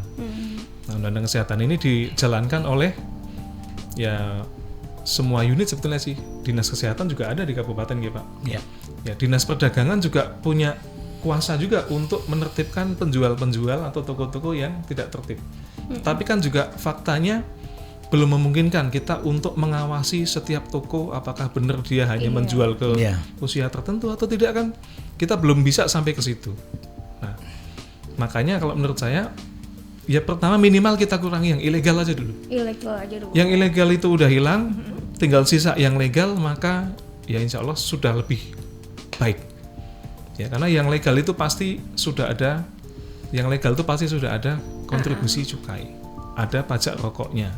Nah, Undang-Undang Kesehatan ini dijalankan oleh ya semua unit sebetulnya sih. Dinas Kesehatan juga ada di kabupaten ya Pak. Ya, Dinas Perdagangan juga punya kuasa juga untuk menertibkan penjual-penjual atau toko-toko yang tidak tertib. Tapi kan juga faktanya belum memungkinkan kita untuk mengawasi setiap toko apakah benar dia hanya menjual ke usia tertentu atau tidak, kan kita belum bisa sampai ke situ. Nah, makanya kalau menurut saya ya pertama minimal kita kurangi yang ilegal aja dulu. Ilegal aja dulu. Yang ilegal itu udah hilang, tinggal sisa yang legal, maka ya insya Allah sudah lebih baik. Ya, karena yang legal itu pasti sudah ada, kontribusi cukai, ada pajak rokoknya,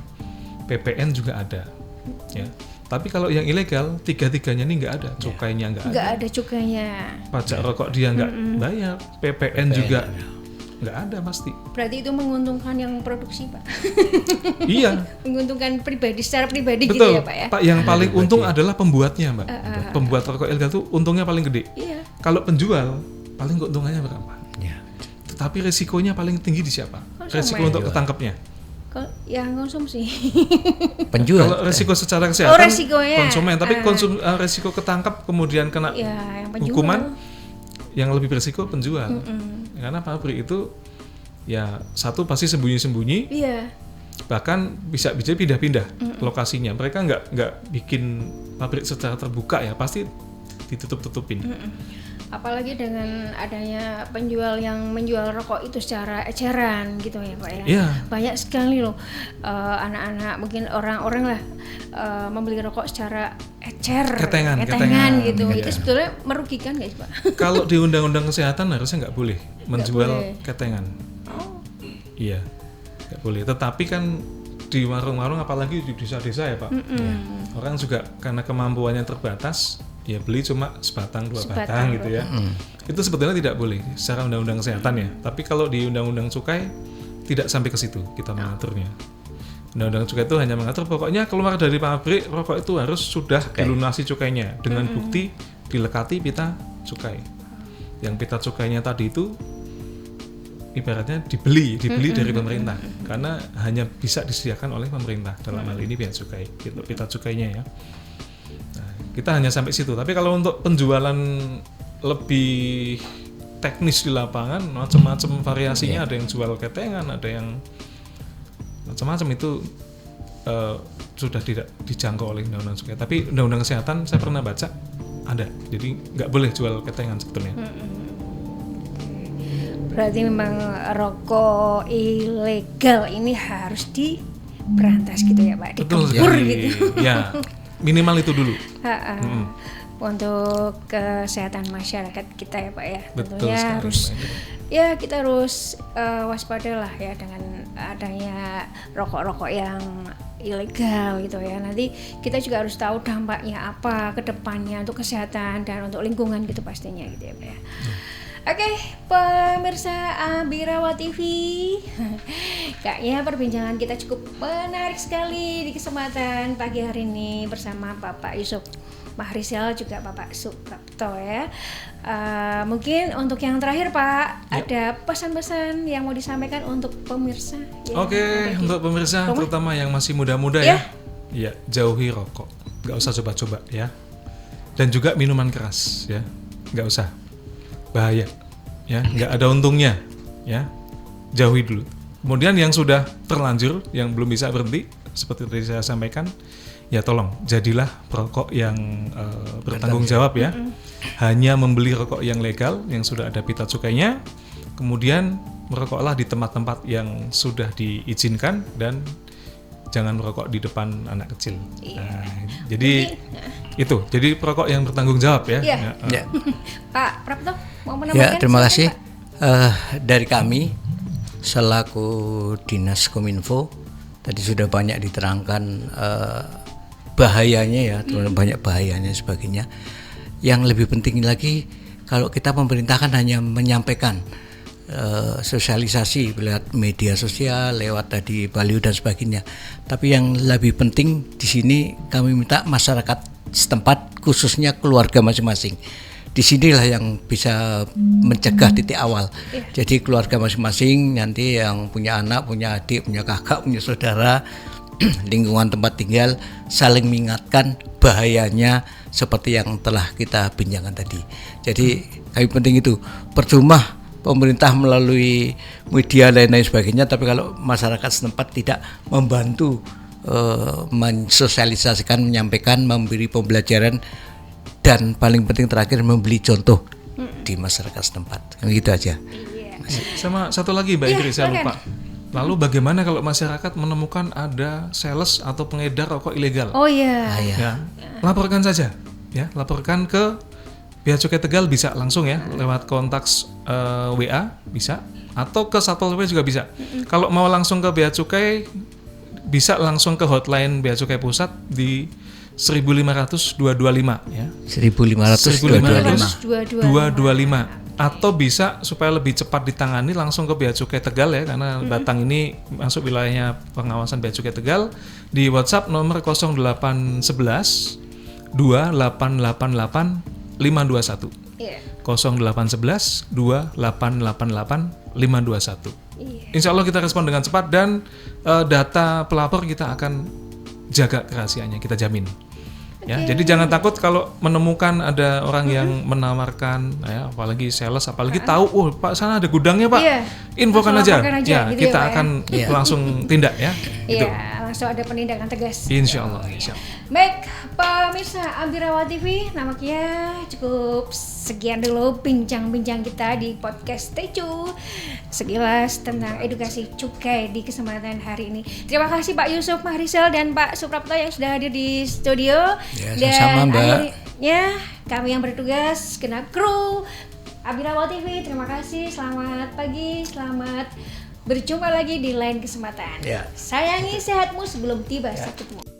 PPN juga ada. Ya. Tapi kalau yang ilegal, tiga-tiganya ini nggak ada, cukainya nggak ada. Nggak ada cukainya. Pajak rokok dia nggak bayar, PPN juga nggak ada pasti. Berarti itu menguntungkan yang produksi, Pak. Iya. Menguntungkan secara pribadi Betul. gitu ya, Pak ya. Pak, yang paling untung adalah pembuatnya, Mbak. Pembuat rokok ilegal itu untungnya paling gede. Iya. Kalau penjual, paling keuntungannya berapa? Ya. Tetapi resikonya paling tinggi di siapa? Konsumen. Resiko untuk ketangkepnya. Yang konsumsi. Penjual. Kalau resiko secara kesehatan resikonya. konsumen, tapi resiko ketangkap kemudian kena Ya, yang penjual. hukuman, yang lebih berisiko penjual. Karena pabrik itu ya satu pasti sembunyi-sembunyi, Iya. bahkan bisa pindah-pindah lokasinya. Mereka nggak bikin pabrik secara terbuka ya, pasti ditutup-tutupin. Apalagi dengan adanya penjual yang menjual rokok itu secara eceran gitu ya, Pak ya. Iya. Banyak sekali loh anak-anak, mungkin orang-orang lah membeli rokok secara ketengan gitu. Iya. Itu sebetulnya merugikan nggak sih, Pak? Kalau di Undang-Undang Kesehatan harusnya nggak boleh menjual boleh. ketengan. Oh. Iya, nggak boleh. Tetapi kan di warung-warung, apalagi di desa-desa ya Pak, orang juga karena kemampuannya terbatas, ya beli cuma sebatang dua batang gitu ya. Itu sebetulnya tidak boleh secara Undang-Undang Kesehatan ya. Tapi kalau di Undang-Undang Cukai tidak sampai ke situ kita mengaturnya. Undang-Undang Cukai itu hanya mengatur pokoknya keluar dari pabrik rokok itu harus sudah dilunasi cukainya dengan bukti dilekati pita cukai. Yang pita cukainya tadi itu ibaratnya dibeli dari pemerintah, karena hanya bisa disediakan oleh pemerintah, dalam hal ini bea cukai, gitu, pita cukainya ya. Nah, kita hanya sampai situ. Tapi kalau untuk penjualan lebih teknis di lapangan, macam-macam variasinya, ada yang jual ketengan, ada yang macam-macam, itu sudah tidak dijangkau oleh Undang-Undang Cukai. Tapi Undang-Undang Kesehatan saya pernah baca ada, jadi nggak boleh jual ketengan sebetulnya. Berarti memang rokok ilegal ini harus diberantas gitu ya, Pak, dikebur gitu. Ya, minimal itu dulu. Untuk kesehatan masyarakat kita ya, Pak ya. Betul Tentunya sekali, harus Mbak. ya kita harus waspadalah ya dengan adanya rokok-rokok yang ilegal gitu ya. Nanti kita juga harus tahu dampaknya apa ke depannya untuk kesehatan dan untuk lingkungan gitu pastinya gitu ya, Pak ya. Oke, pemirsa Ambirawa TV, kayaknya perbincangan kita cukup menarik sekali di kesempatan pagi hari ini bersama Bapak Yusuf Mahrizal juga Bapak Suprapto ya. Mungkin untuk yang terakhir Pak, ada pesan-pesan yang mau disampaikan untuk pemirsa. Oke, untuk pemirsa terutama yang masih muda-muda ya, jauhi rokok, nggak usah coba-coba ya. Dan juga minuman keras ya, nggak usah. Bahaya ya, nggak ada untungnya ya, jauhi dulu. Kemudian yang sudah terlanjur, yang belum bisa berhenti seperti tadi saya sampaikan, ya tolong jadilah perokok yang bertanggung jawab ya. Hanya membeli rokok yang legal, yang sudah ada pita cukainya, kemudian merokoklah di tempat-tempat yang sudah diizinkan, dan jangan merokok di depan anak kecil. Nah, jadi itu, jadi perokok yang bertanggung jawab ya. Ya. Pak Prapto mau menambahkan? Ya, terima kasih. Dari kami selaku Dinas Kominfo tadi sudah banyak diterangkan bahayanya ya, banyak bahayanya sebagainya. Yang lebih penting lagi, kalau kita pemerintah kan hanya menyampaikan sosialisasi lewat media sosial, lewat tadi baliho dan sebagainya. Tapi yang lebih penting di sini kami minta masyarakat setempat, khususnya keluarga masing-masing. Di sinilah yang bisa mencegah titik awal. Jadi keluarga masing-masing, nanti yang punya anak, punya adik, punya kakak, punya saudara, lingkungan tempat tinggal, saling mengingatkan bahayanya seperti yang telah kita bincangkan tadi. Jadi kami penting itu, percuma pemerintah melalui media dan lain sebagainya, tapi kalau masyarakat setempat tidak membantu mensosialisasikan, menyampaikan, memberi pembelajaran, dan paling penting terakhir membeli contoh di masyarakat setempat. Gitu aja. Sama satu lagi Mbak Idri, saya lupa. Lalu bagaimana kalau masyarakat menemukan ada sales atau pengedar rokok ilegal? Oh iya. Ya, laporkan saja, ya, laporkan ke Bea Cukai Tegal bisa langsung ya, lewat kontak WA bisa, atau ke Satpol PP juga bisa. Kalau mau langsung ke Bea Cukai, bisa langsung ke hotline Bea Cukai Pusat di 1.500 225 ya. 1.500 225. Atau bisa supaya lebih cepat ditangani langsung ke Bea Cukai Tegal ya, karena Batang ini masuk wilayahnya pengawasan Bea Cukai Tegal, di WhatsApp nomor 0811 2888 521. Iya. 0811 2888 521. Iya. Insya Allah kita respon dengan cepat dan data pelapor kita akan jaga kerahasiaannya, kita jamin. Ya, jadi jangan takut kalau menemukan ada orang yang menawarkan, ya, apalagi sales, apalagi tahu, oh Pak sana ada gudangnya Pak, Iya. infokan Langsung aja, laporkan aja, ya gitu kita ya, Pak, akan langsung tindak ya. Gitu. Iya, langsung ada penindakan tegas. Insya Allah. Insya Allah. Baik, pemirsa Ambirawal TV, nampaknya cukup sekian dulu bincang-bincang kita di podcast Tecu, sekilas tentang edukasi cukai di kesempatan hari ini. Terima kasih Pak Yusuf Mahrisel dan Pak Suprapto yang sudah hadir di studio. Ya, dan sama-sama, Mbak. akhirnya kami yang bertugas, genap kru Ambirawal TV, terima kasih. Selamat pagi, selamat berjumpa lagi di lain kesempatan. Ya. Sayangi sehatmu sebelum tiba sakitmu.